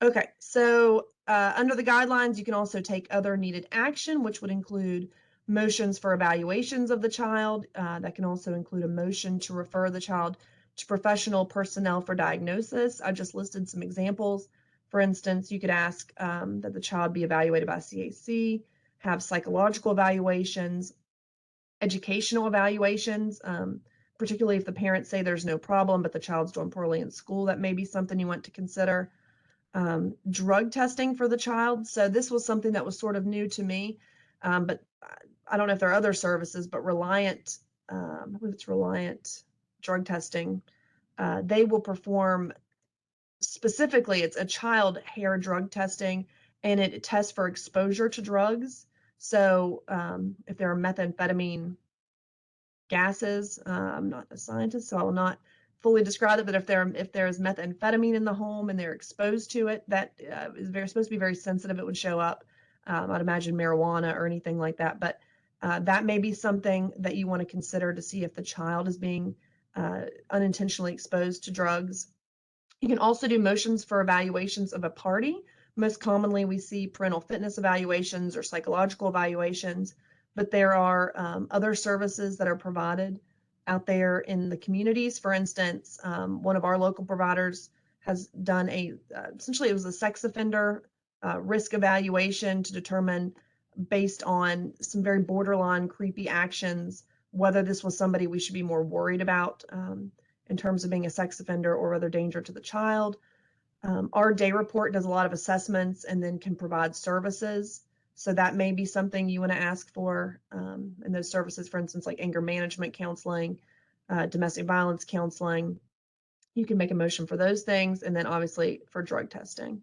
Okay, so under the guidelines, you can also take other needed action, which would include motions for evaluations of the child. That can also include a motion to refer the child to professional personnel for diagnosis. I just listed some examples. For instance, you could ask that the child be evaluated by CAC, have psychological evaluations, educational evaluations, particularly if the parents say there's no problem, but the child's doing poorly in school. That may be something you want to consider. Drug testing for the child. So this was something that was sort of new to me, but I don't know if there are other services, but Reliant, I believe it's Reliant Drug Testing, they will perform, specifically it's a child hair drug testing, and it tests for exposure to drugs. So if there are methamphetamine gases, I'm not a scientist, so I will not fully describe it, but if there is methamphetamine in the home and they're exposed to it, that is supposed to be very sensitive. It would show up. I'd imagine marijuana or anything like that, but that may be something that you want to consider to see if the child is being unintentionally exposed to drugs. You can also do motions for evaluations of a party. Most commonly, we see parental fitness evaluations or psychological evaluations, but there are other services that are provided out there in the communities. For instance, one of our local providers has done essentially it was a sex offender risk evaluation to determine, based on some very borderline creepy actions, whether this was somebody we should be more worried about in terms of being a sex offender or other danger to the child. Our day report does a lot of assessments and then can provide services. So that may be something you want to ask for. And those services, for instance, like anger management counseling, domestic violence counseling, you can make a motion for those things. And then obviously for drug testing.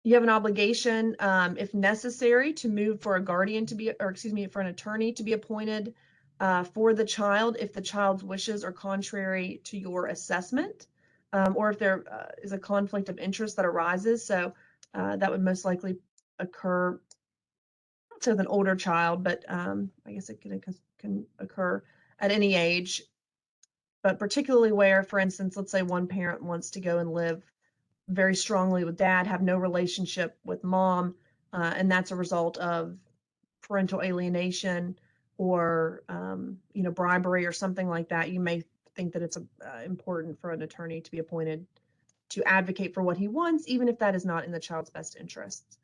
You have an obligation, if necessary, to move for a guardian to be, or excuse me, for an attorney to be appointed for the child if the child's wishes are contrary to your assessment, or if there is a conflict of interest that arises. So that would most likely occur with an older child, but I guess it can occur at any age, but particularly where, for instance, let's say one parent wants to go and live very strongly with dad, have no relationship with mom, and that's a result of parental alienation or bribery or something like that. You may think that it's important for an attorney to be appointed to advocate for what he wants, even if that is not in the child's best interests.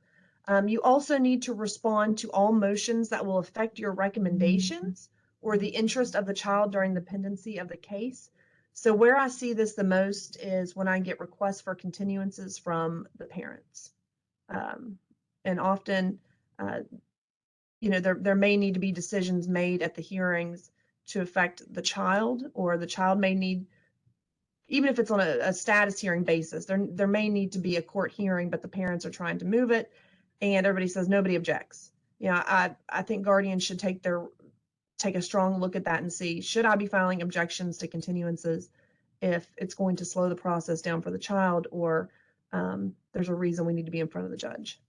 You also need to respond to all motions that will affect your recommendations or the interest of the child during the pendency of the case. So where I see this the most is when I get requests for continuances from the parents. And often, there may need to be decisions made at the hearings to affect the child, or the child may need, even if it's on a status hearing basis, there may need to be a court hearing, but the parents are trying to move it and everybody says nobody objects. I think guardians should take a strong look at that and see, should I be filing objections to continuances if it's going to slow the process down for the child, or there's a reason we need to be in front of the judge.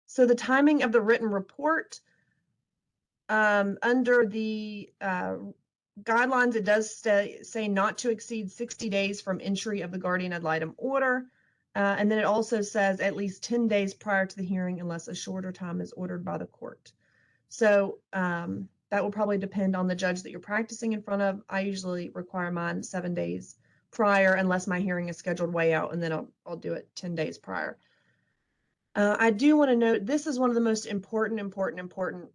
So the timing of the written report, under the guidelines, it does say not to exceed 60 days from entry of the guardian ad litem order. And then it also says at least 10 days prior to the hearing unless a shorter time is ordered by the court. So that will probably depend on the judge that you're practicing in front of. I usually require mine 7 days prior unless my hearing is scheduled way out, and then I'll do it 10 days prior. I do want to note this is one of the most important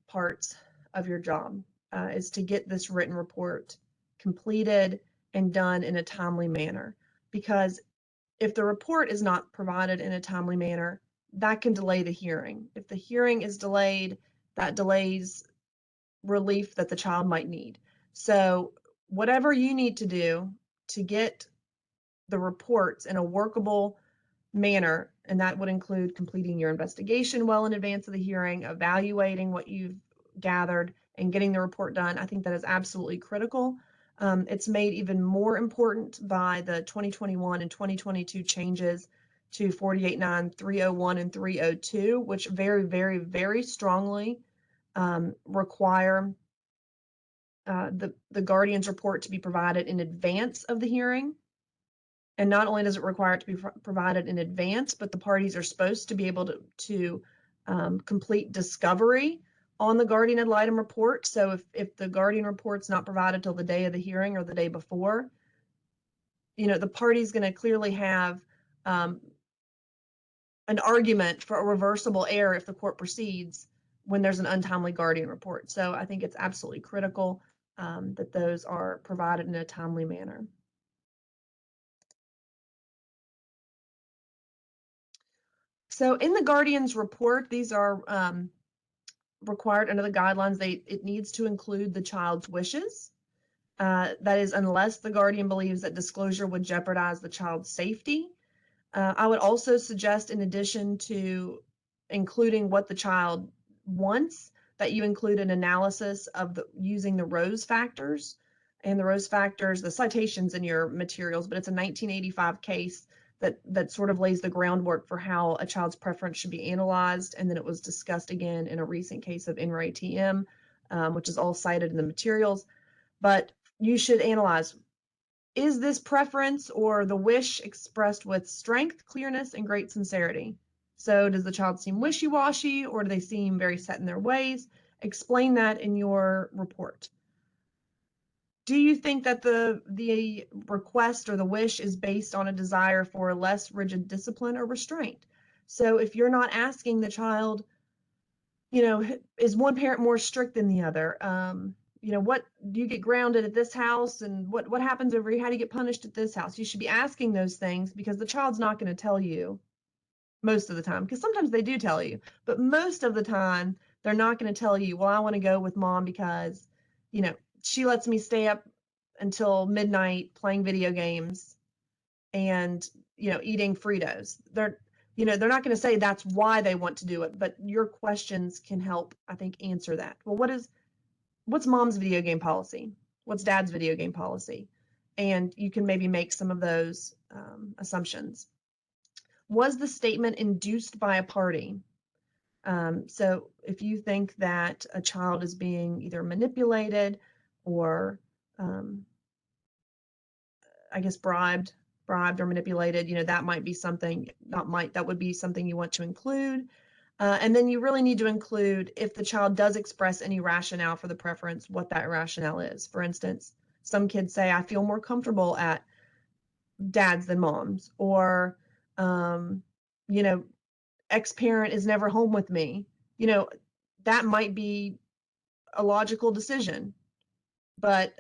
parts of your job, is to get this written report completed and done in a timely manner. Because if the report is not provided in a timely manner, that can delay the hearing. If the hearing is delayed, that delays relief that the child might need. So whatever you need to do to get the reports in a workable manner, and that would include completing your investigation well in advance of the hearing, evaluating what you've gathered, and getting the report done, I think that is absolutely critical. It's made even more important by the 2021 and 2022 changes to 48.9, 301, and 302, which very strongly require the guardian's report to be provided in advance of the hearing. And not only does it require it to be provided in advance, but the parties are supposed to be able to complete discovery on the guardian ad litem report. So if the guardian report's not provided till the day of the hearing or the day before, the party's going to clearly have an argument for a reversible error if the court proceeds when there's an untimely guardian report. So I think it's absolutely critical that those are provided in a timely manner. So in the guardian's report, these are required under the guidelines, it needs to include the child's wishes. That is, unless the guardian believes that disclosure would jeopardize the child's safety. I would also suggest, in addition to including what the child wants, that you include an analysis of using the Rose factors. And the Rose factors, the citations in your materials, but it's a 1985 case that sort of lays the groundwork for how a child's preference should be analyzed. And then it was discussed again in a recent case of NRA TM, which is all cited in the materials. But you should analyze, is this preference or the wish expressed with strength, clearness, and great sincerity? So does the child seem wishy-washy, or do they seem very set in their ways? Explain that in your report. Do you think that the request or the wish is based on a desire for less rigid discipline or restraint? So if you're not asking the child, is one parent more strict than the other? What do you get grounded at this house, and what happens over here? How do you get punished at this house? You should be asking those things, because the child's not going to tell you most of the time, because sometimes they do tell you, but most of the time they're not going to tell you, well, I want to go with mom because, she lets me stay up until midnight playing video games and, eating Fritos. They're not going to say that's why they want to do it, but your questions can help, I think, answer that. Well, what's mom's video game policy? What's dad's video game policy? And you can maybe make some of those assumptions. Was the statement induced by a party? So if you think that a child is being either manipulated or, I guess, bribed or manipulated, that might be something, that would be something you want to include. And then you really need to include, if the child does express any rationale for the preference, what that rationale is. For instance, some kids say, I feel more comfortable at dad's than mom's, or, ex-parent is never home with me. That might be a logical decision, but,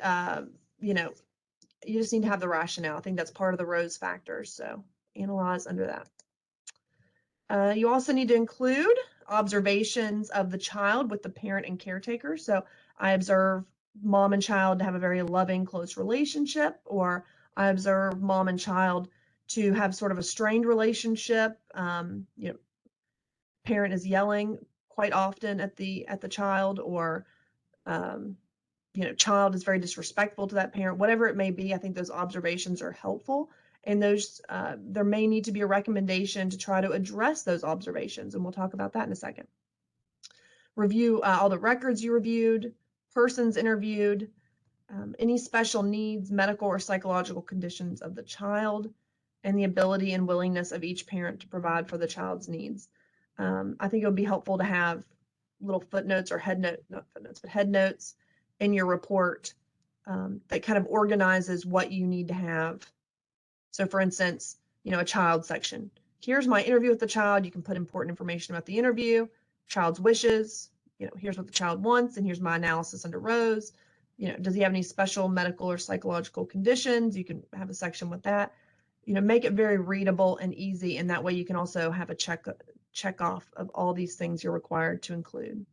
you just need to have the rationale. I think that's part of the Rose factors, so analyze under that. You also need to include observations of the child with the parent and caretaker. So I observe mom and child to have a very loving, close relationship, or I observe mom and child to have sort of a strained relationship. Parent is yelling quite often at the child, or child is very disrespectful to that parent. Whatever it may be, I think those observations are helpful, and those there may need to be a recommendation to try to address those observations, and we'll talk about that in a second. Review all the records you reviewed, persons interviewed, any special needs, medical or psychological conditions of the child, and the ability and willingness of each parent to provide for the child's needs. I think it would be helpful to have little footnotes or not footnotes, but head notes in your report that kind of organizes what you need to have. So for instance, a child section. Here's my interview with the child. You can put important information about the interview, child's wishes, here's what the child wants, and here's my analysis under Rose. Does he have any special medical or psychological conditions? You can have a section with that. Make it very readable and easy, and that way you can also have a check off of all these things you're required to include.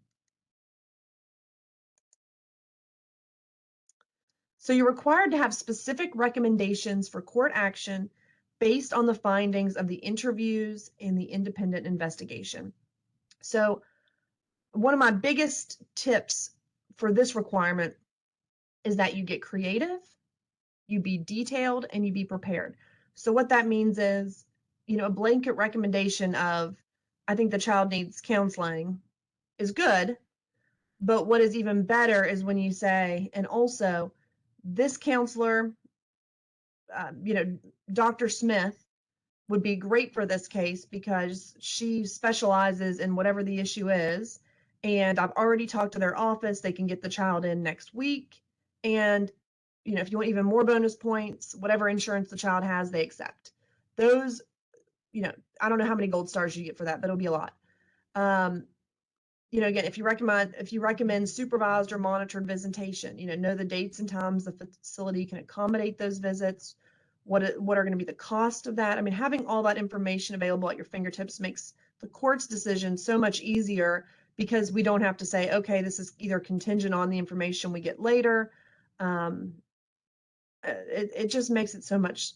So you're required to have specific recommendations for court action based on the findings of the interviews and the independent investigation. So one of my biggest tips for this requirement is that you get creative, you be detailed, and you be prepared. So what that means is, a blanket recommendation of, I think the child needs counseling is good, but what is even better is when you say, and also, this counselor, Dr. Smith would be great for this case because she specializes in whatever the issue is. And I've already talked to their office. They can get the child in next week. And, if you want even more bonus points, whatever insurance the child has, they accept. Those, I don't know how many gold stars you get for that, but it'll be a lot. Again, if you recommend supervised or monitored visitation, know the dates and times the facility can accommodate those visits, what are going to be the cost of that. I mean, having all that information available at your fingertips makes the court's decision so much easier because we don't have to say, okay, this is either contingent on the information we get later. It just makes it so much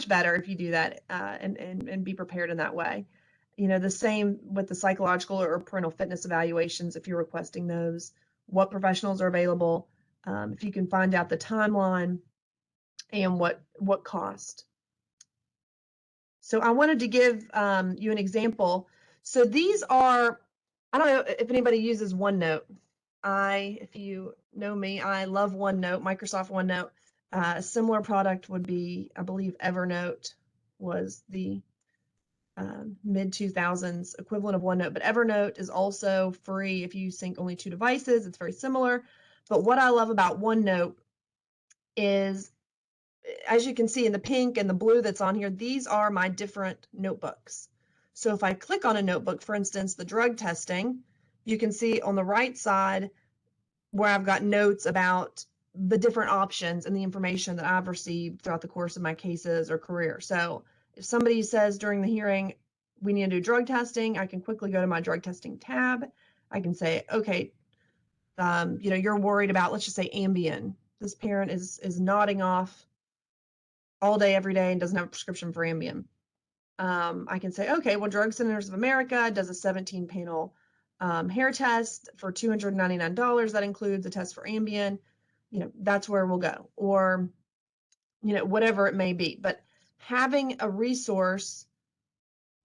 better if you do that, and be prepared in that way. The same with the psychological or parental fitness evaluations, if you're requesting those, what professionals are available, if you can find out the timeline and what cost. So I wanted to give you an example. So these are, I don't know if anybody uses OneNote. If you know me, I love OneNote, Microsoft OneNote. A similar product would be, I believe, Evernote was the mid-2000s equivalent of OneNote, but Evernote is also free if you sync only 2 devices. It's very similar. But what I love about OneNote is, as you can see in the pink and the blue that's on here, these are my different notebooks. So if I click on a notebook, for instance, the drug testing, you can see on the right side where I've got notes about the different options and the information that I've received throughout the course of my cases or career. So if somebody says during the hearing, we need to do drug testing, I can quickly go to my drug testing tab. I can say, okay, you're worried about, let's just say, Ambien. This parent is nodding off all day, every day, and doesn't have a prescription for Ambien. I can say, okay, well, Drug Centers of America does a 17-panel hair test for $299. That includes a test for Ambien. That's where we'll go, or whatever it may be. But having a resource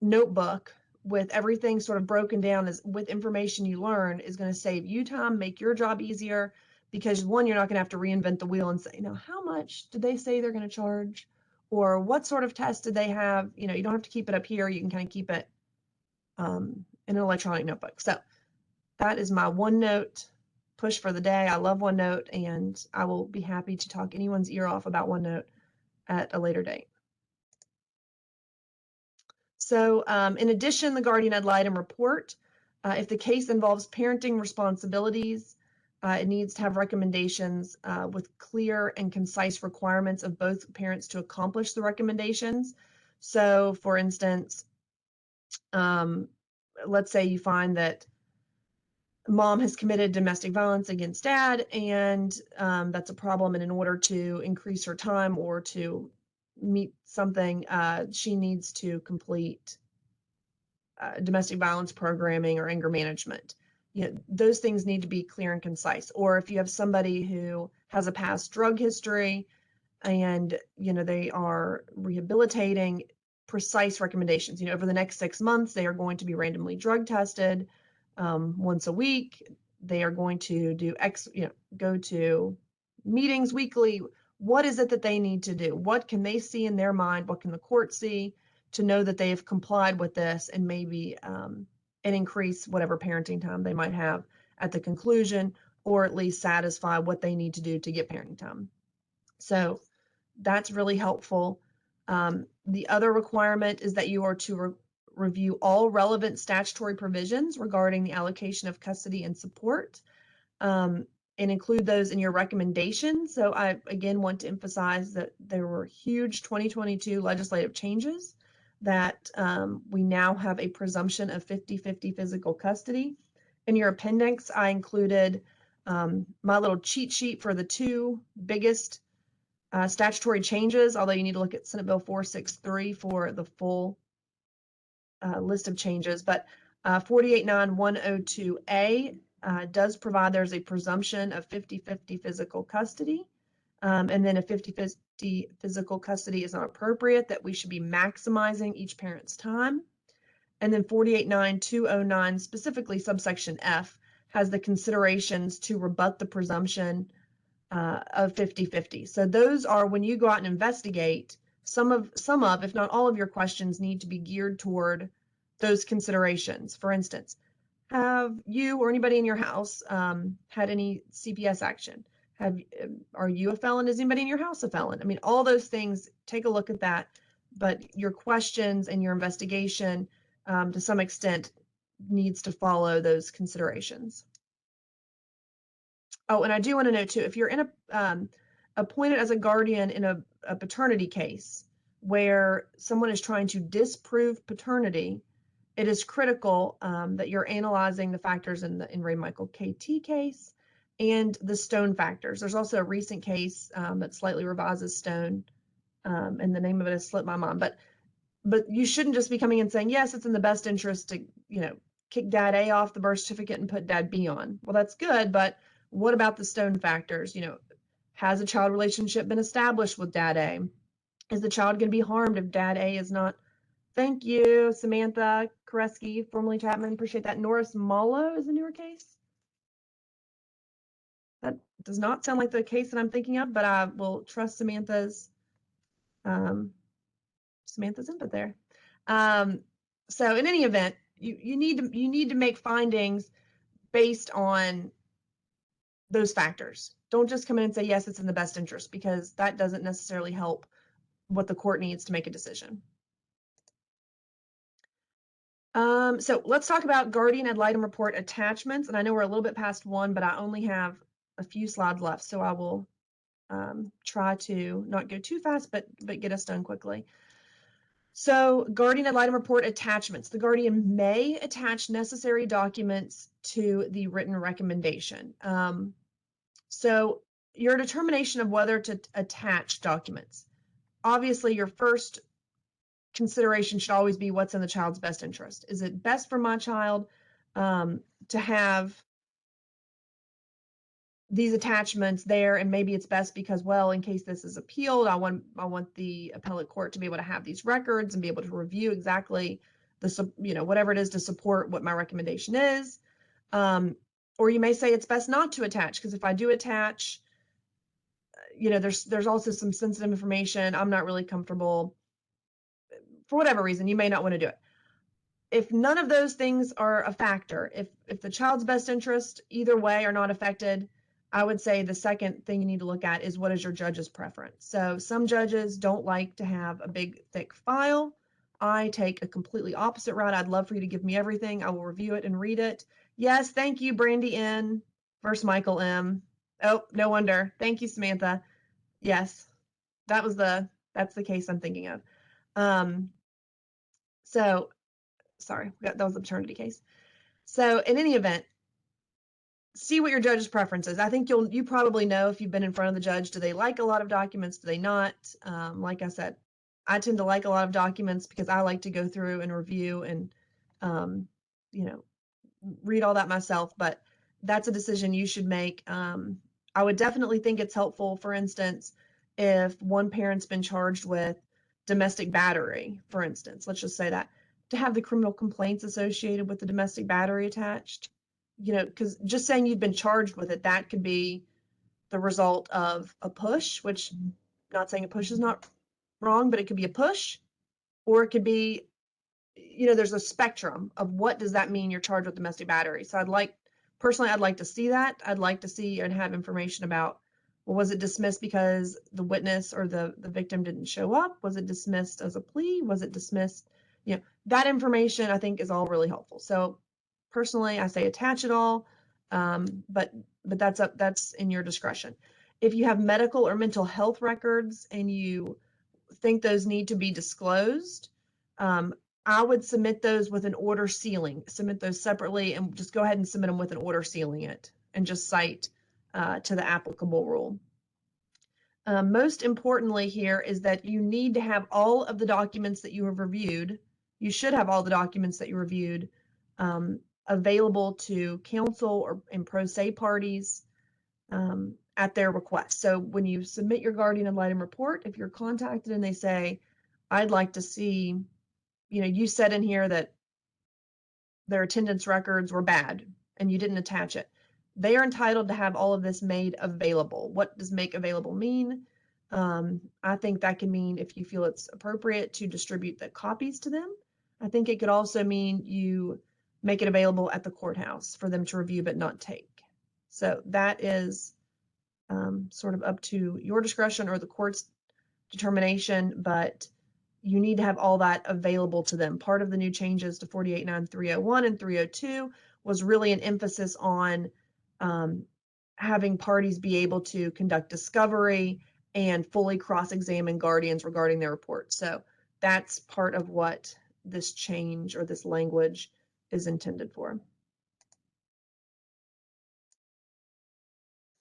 notebook with everything sort of broken down with information you learn is going to save you time, make your job easier, because one, you're not going to have to reinvent the wheel and say, how much did they say they're going to charge, or what sort of test did they have? You don't have to keep it up here. You can kind of keep it in an electronic notebook. So that is my OneNote push for the day. I love OneNote, and I will be happy to talk anyone's ear off about OneNote at a later date. So in addition, the Guardian Ad Litem report, if the case involves parenting responsibilities, it needs to have recommendations with clear and concise requirements of both parents to accomplish the recommendations. So for instance, let's say you find that mom has committed domestic violence against dad, and that's a problem, and in order to increase her time or to meet something, she needs to complete domestic violence programming or anger management. Those things need to be clear and concise. Or if you have somebody who has a past drug history and they are rehabilitating, precise recommendations. Over the next 6 months, they are going to be randomly drug tested once a week. They are going to do go to meetings weekly. What is it that they need to do? What can they see in their mind? What can the court see to know that they have complied with this, and maybe and increase whatever parenting time they might have at the conclusion, or at least satisfy what they need to do to get parenting time. So that's really helpful. The other requirement is that you are to review all relevant statutory provisions regarding the allocation of custody and support, and include those in your recommendations. So I, again, want to emphasize that there were huge 2022 legislative changes, that we now have a presumption of 50-50 physical custody. In your appendix, I included my little cheat sheet for the 2 biggest statutory changes, although you need to look at Senate Bill 463 for the full list of changes. But 489-102A does provide there's a presumption of 50-50 physical custody. And then if 50-50 physical custody is not appropriate, that we should be maximizing each parent's time. And then 489-209, specifically subsection F, has the considerations to rebut the presumption of 50-50. So those are, when you go out and investigate, some of, if not all of your questions need to be geared toward those considerations. For instance, have you or anybody in your house had any CPS action? Are you a felon? Is anybody in your house a felon? I mean, all those things, take a look at that. But your questions and your investigation, to some extent, needs to follow those considerations. Oh, and I do want to note too, if you're in appointed as a guardian in a paternity case where someone is trying to disprove paternity, it is critical that you're analyzing the factors in the Ray Michael KT case and the Stone factors. There's also a recent case that slightly revises Stone, and the name of it has slipped my mind. But you shouldn't just be coming and saying, yes, it's in the best interest to, kick dad A off the birth certificate and put dad B on. Well, that's good, but what about the Stone factors? Has a child relationship been established with dad A? Is the child going to be harmed if dad A is not? Thank you, Samantha Koreski, formerly Chapman. Appreciate that. Norris Mallow is a newer case. That does not sound like the case that I'm thinking of, but I will trust Samantha's input there. So in any event, you need to make findings based on those factors. Don't just come in and say, yes, it's in the best interest, because that doesn't necessarily help what the court needs to make a decision. So let's talk about guardian ad litem report attachments. And I know we're a little bit past 1, but I only have a few slides left, so I will try to not go too fast, but get us done quickly. So guardian ad litem report attachments. The guardian may attach necessary documents to the written recommendation. So your determination of whether to attach documents. Obviously, your first consideration should always be what's in the child's best interest. Is it best for my child to have these attachments there? And maybe it's best because, well, in case this is appealed, I want the appellate court to be able to have these records and be able to review exactly whatever it is to support what my recommendation is. Or you may say it's best not to attach, because if I do attach, there's also some sensitive information. I'm not really comfortable. For whatever reason, you may not want to do it. If none of those things are a factor, if the child's best interest either way are not affected, I would say the second thing you need to look at is, what is your judge's preference? So some judges don't like to have a big, thick file. I take a completely opposite route. I'd love for you to give me everything. I will review it and read it. Yes, thank you, Brandy N. versus Michael M. Oh, no wonder. Thank you, Samantha. Yes, that's the case I'm thinking of. So, sorry, that was the paternity case. So in any event, see what your judge's preference is. I think you probably know if you've been in front of the judge, do they like a lot of documents? Do they not? Like I said, I tend to like a lot of documents because I like to go through and review and, read all that myself, but that's a decision you should make. I would definitely think it's helpful, for instance, if one parent's been charged with domestic battery, for instance, let's just say that, to have the criminal complaints associated with the domestic battery attached, because just saying you've been charged with it, that could be the result of a push, which I'm not saying a push is not wrong, but it could be a push, or it could be, there's a spectrum of what does that mean you're charged with domestic battery. So I'd like to see that. I'd like to see and have information about, well, was it dismissed because the witness or the victim didn't show up? Was it dismissed as a plea? Was it dismissed? That information I think is all really helpful. So personally, I say attach it all, but that's in your discretion. If you have medical or mental health records and you think those need to be disclosed, I would submit those with an order sealing. Submit those separately and just go ahead and submit them with an order sealing it, and just cite to the applicable rule. Most importantly here is that you need to have all of the documents that you have reviewed. You should have all the documents that you reviewed available to counsel or in pro se parties at their request. So when you submit your guardian ad litem report, if you're contacted and they say, I'd like to see, you said in here that their attendance records were bad and you didn't attach it, they are entitled to have all of this made available. What does make available mean? I think that can mean, if you feel it's appropriate, to distribute the copies to them. I think it could also mean you make it available at the courthouse for them to review but not take. So that is sort of up to your discretion or the court's determination, but you need to have all that available to them. Part of the new changes to 48.9.301 and 302 was really an emphasis on having parties be able to conduct discovery and fully cross-examine guardians regarding their reports. So that's part of what this change or this language is intended for.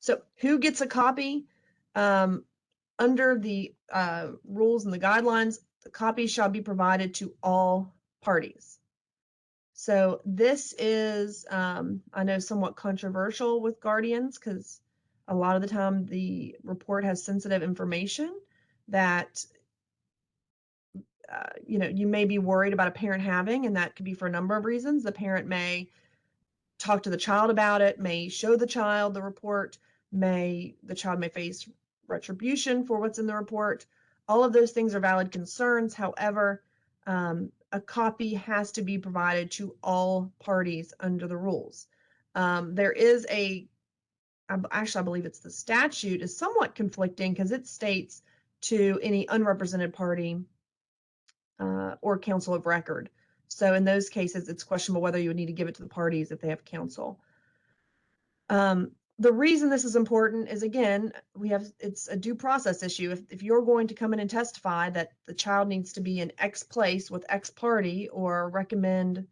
So who gets a copy? Under the rules and the guidelines, the copy shall be provided to all parties. So this is, I know, somewhat controversial with guardians because a lot of the time the report has sensitive information that you may be worried about a parent having, and that could be for a number of reasons. The parent may talk to the child about it, may show the child the report, the child may face retribution for what's in the report. All of those things are valid concerns. However, a copy has to be provided to all parties under the rules. There is actually, I believe it's the statute is somewhat conflicting because it states to any unrepresented party or counsel of record. So in those cases, it's questionable whether you would need to give it to the parties if they have counsel. The reason this is important is, again, it's a due process issue. If you're going to come in and testify that the child needs to be in X place with X party or recommend,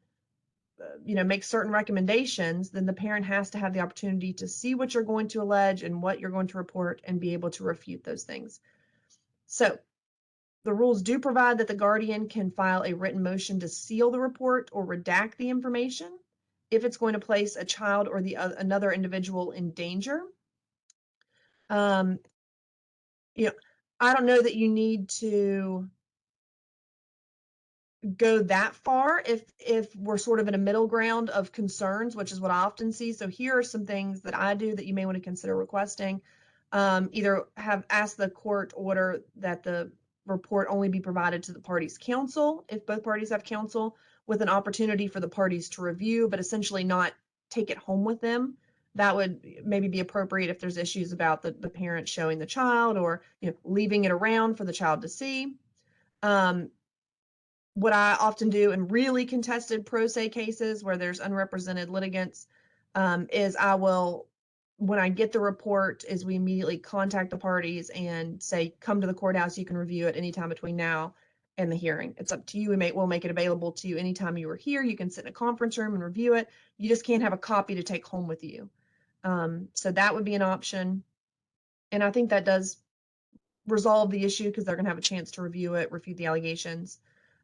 make certain recommendations, then the parent has to have the opportunity to see what you're going to allege and what you're going to report and be able to refute those things. So the rules do provide that the guardian can file a written motion to seal the report or redact the information if it's going to place a child or another individual in danger. I don't know that you need to go that far if we're sort of in a middle ground of concerns, which is what I often see. So here are some things that I do that you may want to consider requesting. Either have asked the court order that the report only be provided to the parties' counsel if both parties have counsel, with an opportunity for the parties to review, but essentially not take it home with them. That would maybe be appropriate if there's issues about the parent showing the child or leaving it around for the child to see. What I often do in really contested pro se cases where there's unrepresented litigants is when I get the report, is we immediately contact the parties and say, come to the courthouse, you can review it anytime between now and the hearing. It's up to you. We'll make it available to you anytime you are here. You can sit in a conference room and review it. You just can't have a copy to take home with you. So that would be an option. And I think that does resolve the issue because they're going to have a chance to review it, refute the allegations.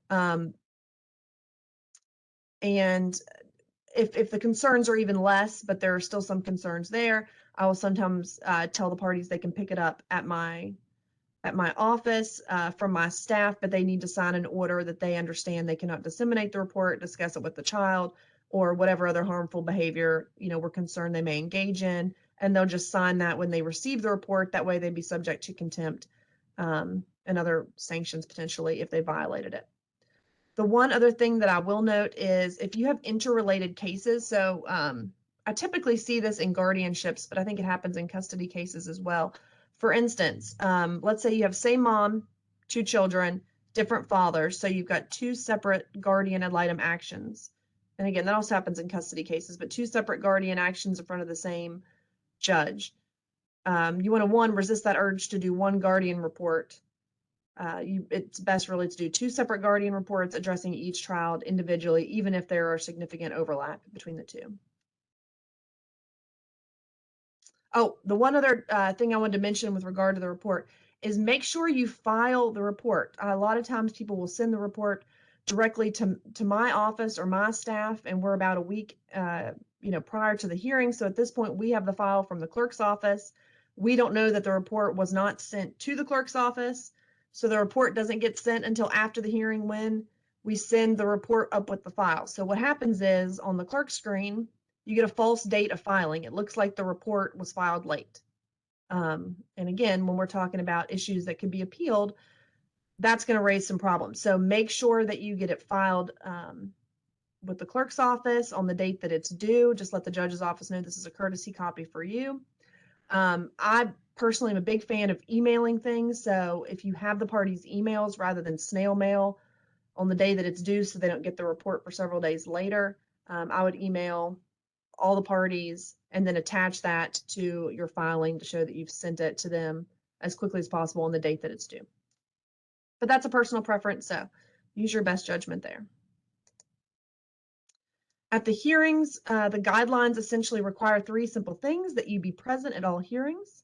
And if the concerns are even less, but there are still some concerns there, I will sometimes tell the parties they can pick it up at my office from my staff, but they need to sign an order that they understand they cannot disseminate the report, discuss it with the child, or whatever other harmful behavior we're concerned they may engage in, and they'll just sign that when they receive the report. That way they'd be subject to contempt and other sanctions potentially if they violated it. The one other thing that I will note is if you have interrelated cases, so I typically see this in guardianships, but I think it happens in custody cases as well. For instance, let's say you have same mom, 2 children, different fathers, so you've got 2 separate guardian ad litem actions. And again, that also happens in custody cases, but 2 separate guardian actions in front of the same judge. You want to, resist that urge to do one guardian report. It's best really to do 2 separate guardian reports addressing each child individually, even if there are significant overlap between the 2. Oh, the one other thing I wanted to mention with regard to the report is make sure you file the report. A lot of times people will send the report directly to my office or my staff, and we're about a week prior to the hearing. So at this point, we have the file from the clerk's office. We don't know that the report was not sent to the clerk's office. So the report doesn't get sent until after the hearing when we send the report up with the file. So what happens is on the clerk's screen, you get a false date of filing. It looks like the report was filed late. And again, when we're talking about issues that could be appealed, that's going to raise some problems. So make sure that you get it filed with the clerk's office on the date that it's due. Just let the judge's office know this is a courtesy copy for you. I personally am a big fan of emailing things. So if you have the parties' emails rather than snail mail on the day that it's due so they don't get the report for several days later, I would email all the parties and then attach that to your filing to show that you've sent it to them as quickly as possible on the date that it's due. But that's a personal preference, so Use your best judgment there. At the hearings, the guidelines essentially require 3 simple things: that you be present at all hearings,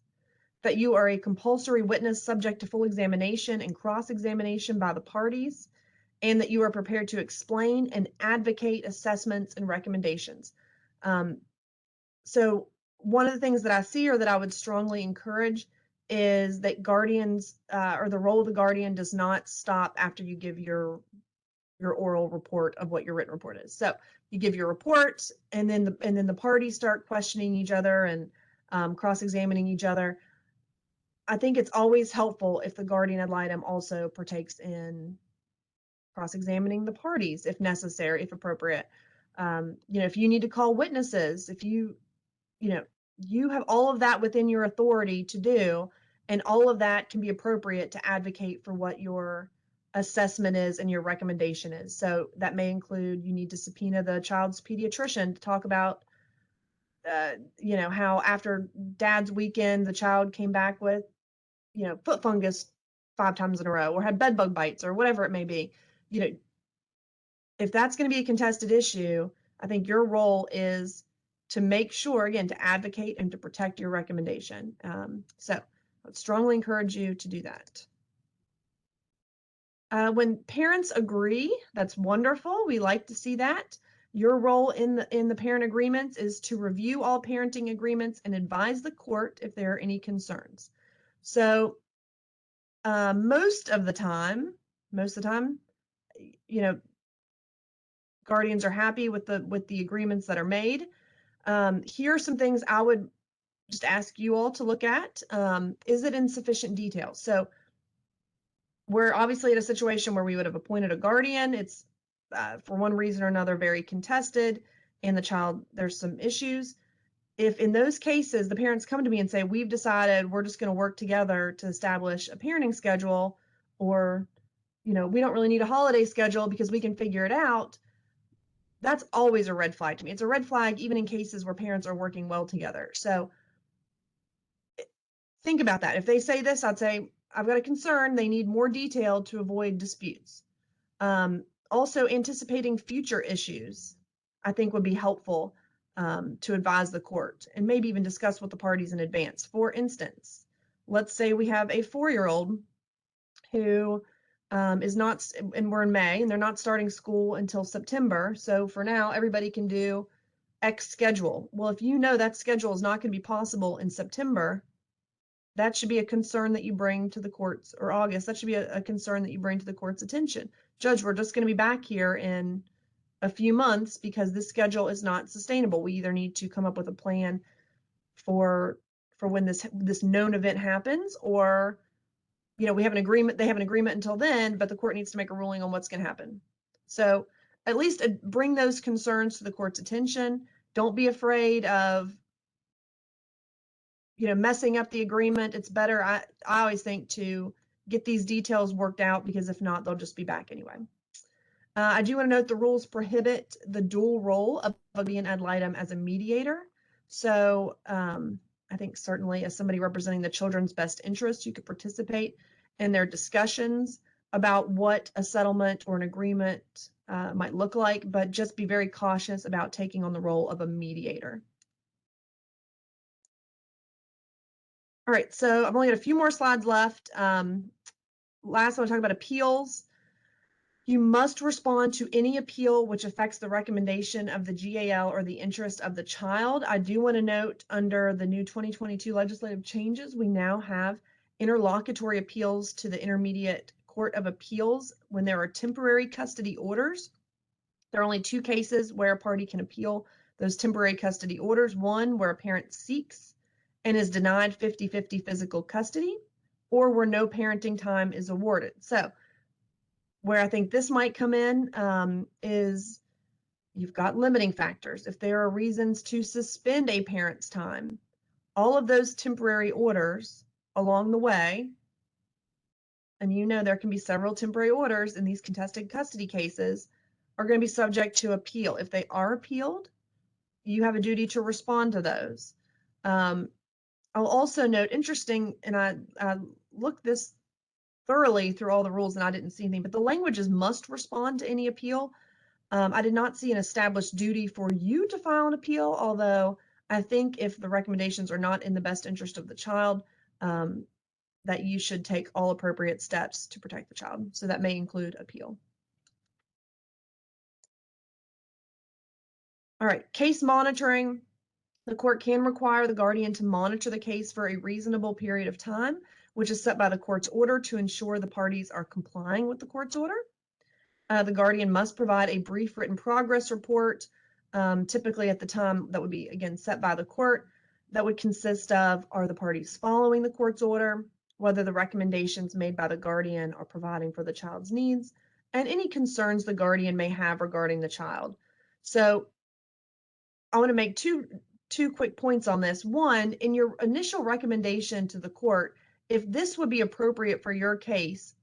that you are a compulsory witness subject to full examination and cross-examination by the parties, and that you are prepared to explain and advocate assessments and recommendations. So one of the things that I see, or that I would strongly encourage, is that guardians, or the role of the guardian does not stop after you give your oral report of what your written report is. So you give your report, and then the parties start questioning each other and cross-examining each other. I think it's always helpful if the guardian ad litem also partakes in cross-examining the parties if necessary, if appropriate. If you need to call witnesses, if you have all of that within your authority to do, and all of that can be appropriate to advocate for what your assessment is and your recommendation is. So that may include, you need to subpoena the child's pediatrician to talk about, how after dad's weekend, the child came back with, foot fungus 5 times in a row, or had bed bug bites, or whatever it may be. If that's going to be a contested issue, I think your role is to make sure, again, to advocate and to protect your recommendation. So I would strongly encourage you to do that. When parents agree, that's wonderful. We like to see that. Your role in the parent agreements is to review all parenting agreements and advise the court if there are any concerns. So most of the time, guardians are happy with the agreements that are made. Here are some things I would just ask you all to look at. Is it in sufficient detail? So we're obviously in a situation where we would have appointed a guardian. It's for one reason or another very contested, and the child, there's some issues. If in those cases the parents come to me and say, we've decided we're just going to work together to establish a parenting schedule, or we don't really need a holiday schedule because we can figure it out, that's always a red flag to me. It's a red flag even in cases where parents are working well together. So think about that. If they say this, I'd say, I've got a concern. They need more detail to avoid disputes. Also, anticipating future issues, I think, would be helpful to advise the court, and maybe even discuss with the parties in advance. For instance, let's say we have a 4-year-old who is not, and we're in May, and they're not starting school until September. So for now, everybody can do X schedule. Well, if you know that schedule is not going to be possible in September, that should be a concern that you bring to the courts, or August, that should be a concern that you bring to the court's attention. Judge, we're just going to be back here in a few months because this schedule is not sustainable. We either need to come up with a plan for when this known event happens, or we have an agreement, they have an agreement until then, but the court needs to make a ruling on what's going to happen. So at least bring those concerns to the court's attention. Don't be afraid of messing up the agreement. It's better, I always think, to get these details worked out, because if not, they'll just be back anyway. I do want to note the rules prohibit the dual role of guardian ad litem as a mediator. So I think certainly as somebody representing the children's best interest, you could participate in their discussions about what a settlement or an agreement might look like, but just be very cautious about taking on the role of a mediator. All right, so I've only got a few more slides left. Last, I want to talk about appeals. You must respond to any appeal which affects the recommendation of the GAL or the interest of the child. I do want to note, under the new 2022 legislative changes, we now have interlocutory appeals to the Intermediate Court of Appeals when there are temporary custody orders. There are only 2 cases where a party can appeal those temporary custody orders. One, where a parent seeks and is denied 50-50 physical custody, or where no parenting time is awarded. So where I think this might come in is you've got limiting factors. If there are reasons to suspend a parent's time, all of those temporary orders along the way, and there can be several temporary orders in these contested custody cases, are going to be subject to appeal. If they are appealed, you have a duty to respond to those. I'll also note, interesting, and I looked this thoroughly through all the rules and I didn't see anything, but the language is must respond to any appeal. I did not see an established duty for you to file an appeal, although I think if the recommendations are not in the best interest of the child, that you should take all appropriate steps to protect the child. So that may include appeal. All right, case monitoring. The court can require the guardian to monitor the case for a reasonable period of time, which is set by the court's order to ensure the parties are complying with the court's order. The guardian must provide a brief written progress report, typically at the time that would be, again, set by the court. That would consist of, are the parties following the court's order, whether the recommendations made by the guardian are providing for the child's needs, and any concerns the guardian may have regarding the child. So I want to make two quick points on this. One, in your initial recommendation to the court, if this would be appropriate for your case,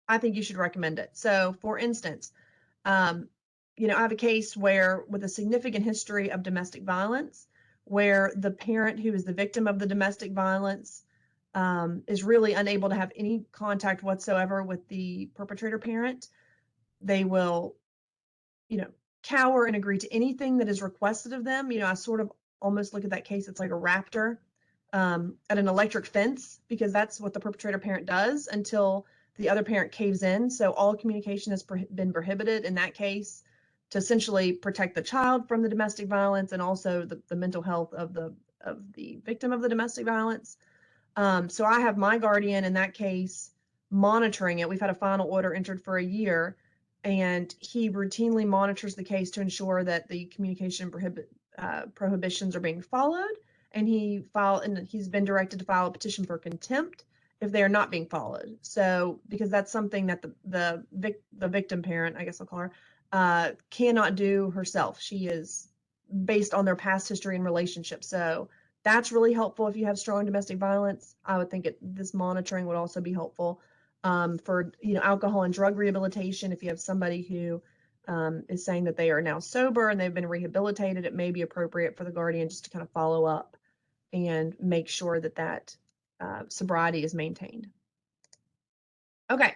I think you should recommend it. So for instance, I have a case where with a significant history of domestic violence, where the parent who is the victim of the domestic violence is really unable to have any contact whatsoever with the perpetrator parent. They will, cower and agree to anything that is requested of them. I sort of almost look at that case, it's like a raptor at an electric fence, because that's what the perpetrator parent does until the other parent caves in. So all communication has been prohibited in that case to essentially protect the child from the domestic violence and also the mental health of the victim of the domestic violence. So I have my guardian in that case monitoring it. We've had a final order entered for a year, and he routinely monitors the case to ensure that the communication prohibitions are being followed. And he's been directed to file a petition for contempt if they are not being followed. So because that's something that the victim parent, I guess I'll call her, cannot do herself. She is based on their past history and relationship. So that's really helpful if you have strong domestic violence. I would think this monitoring would also be helpful for alcohol and drug rehabilitation. If you have somebody who is saying that they are now sober and they've been rehabilitated, it may be appropriate for the guardian just to kind of follow up and make sure that sobriety is maintained. Okay,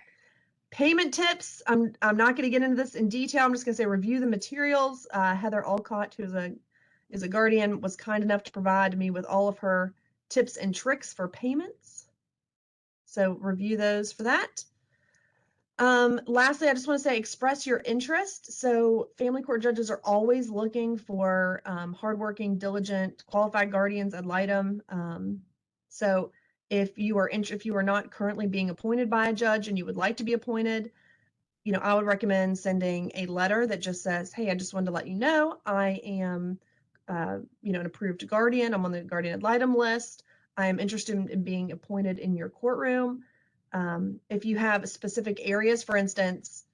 payment tips. I'm not going to get into this in detail. I'm just going to say review the materials. Heather Alcott, who is a guardian, was kind enough to provide me with all of her tips and tricks for payments. So review those for that. Lastly, I just want to say express your interest. So family court judges are always looking for hardworking, diligent, qualified guardians ad litem. So if you are not currently being appointed by a judge and you would like to be appointed, I would recommend sending a letter that just says, hey, I just wanted to let you know I am an approved guardian. I'm on the guardian ad litem list. I am interested in being appointed in your courtroom. If you have specific areas, for instance,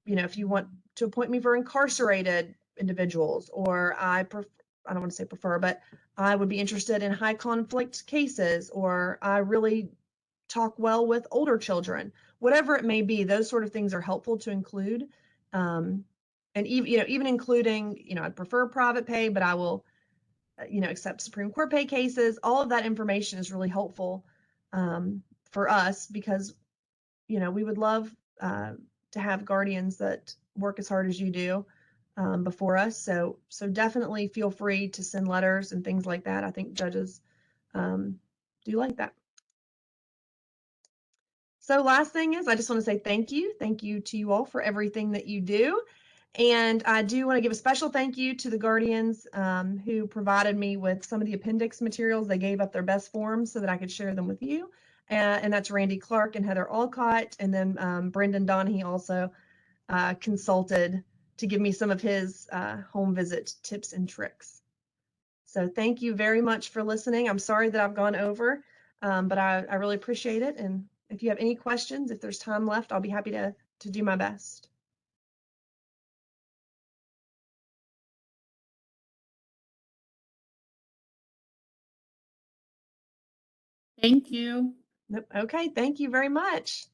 if you want to appoint me for incarcerated individuals, or I don't want to say prefer, but I would be interested in high conflict cases, or I really talk well with older children, whatever it may be, those sort of things are helpful to include. And even including, I'd prefer private pay, but I will, accept Supreme Court pay cases. All of that information is really helpful for us because, we would love to have guardians that work as hard as you do before us. So definitely feel free to send letters and things like that. I think judges do like that. So last thing is, I just want to say thank you. Thank you to you all for everything that you do. And I do want to give a special thank you to the guardians who provided me with some of the appendix materials. They gave up their best forms so that I could share them with you. And that's Randy Clark and Heather Alcott. And then Brendan Donahue also consulted to give me some of his home visit tips and tricks. So thank you very much for listening. I'm sorry that I've gone over, but I really appreciate it. And if you have any questions, if there's time left, I'll be happy to do my best. Thank you. Okay, thank you very much.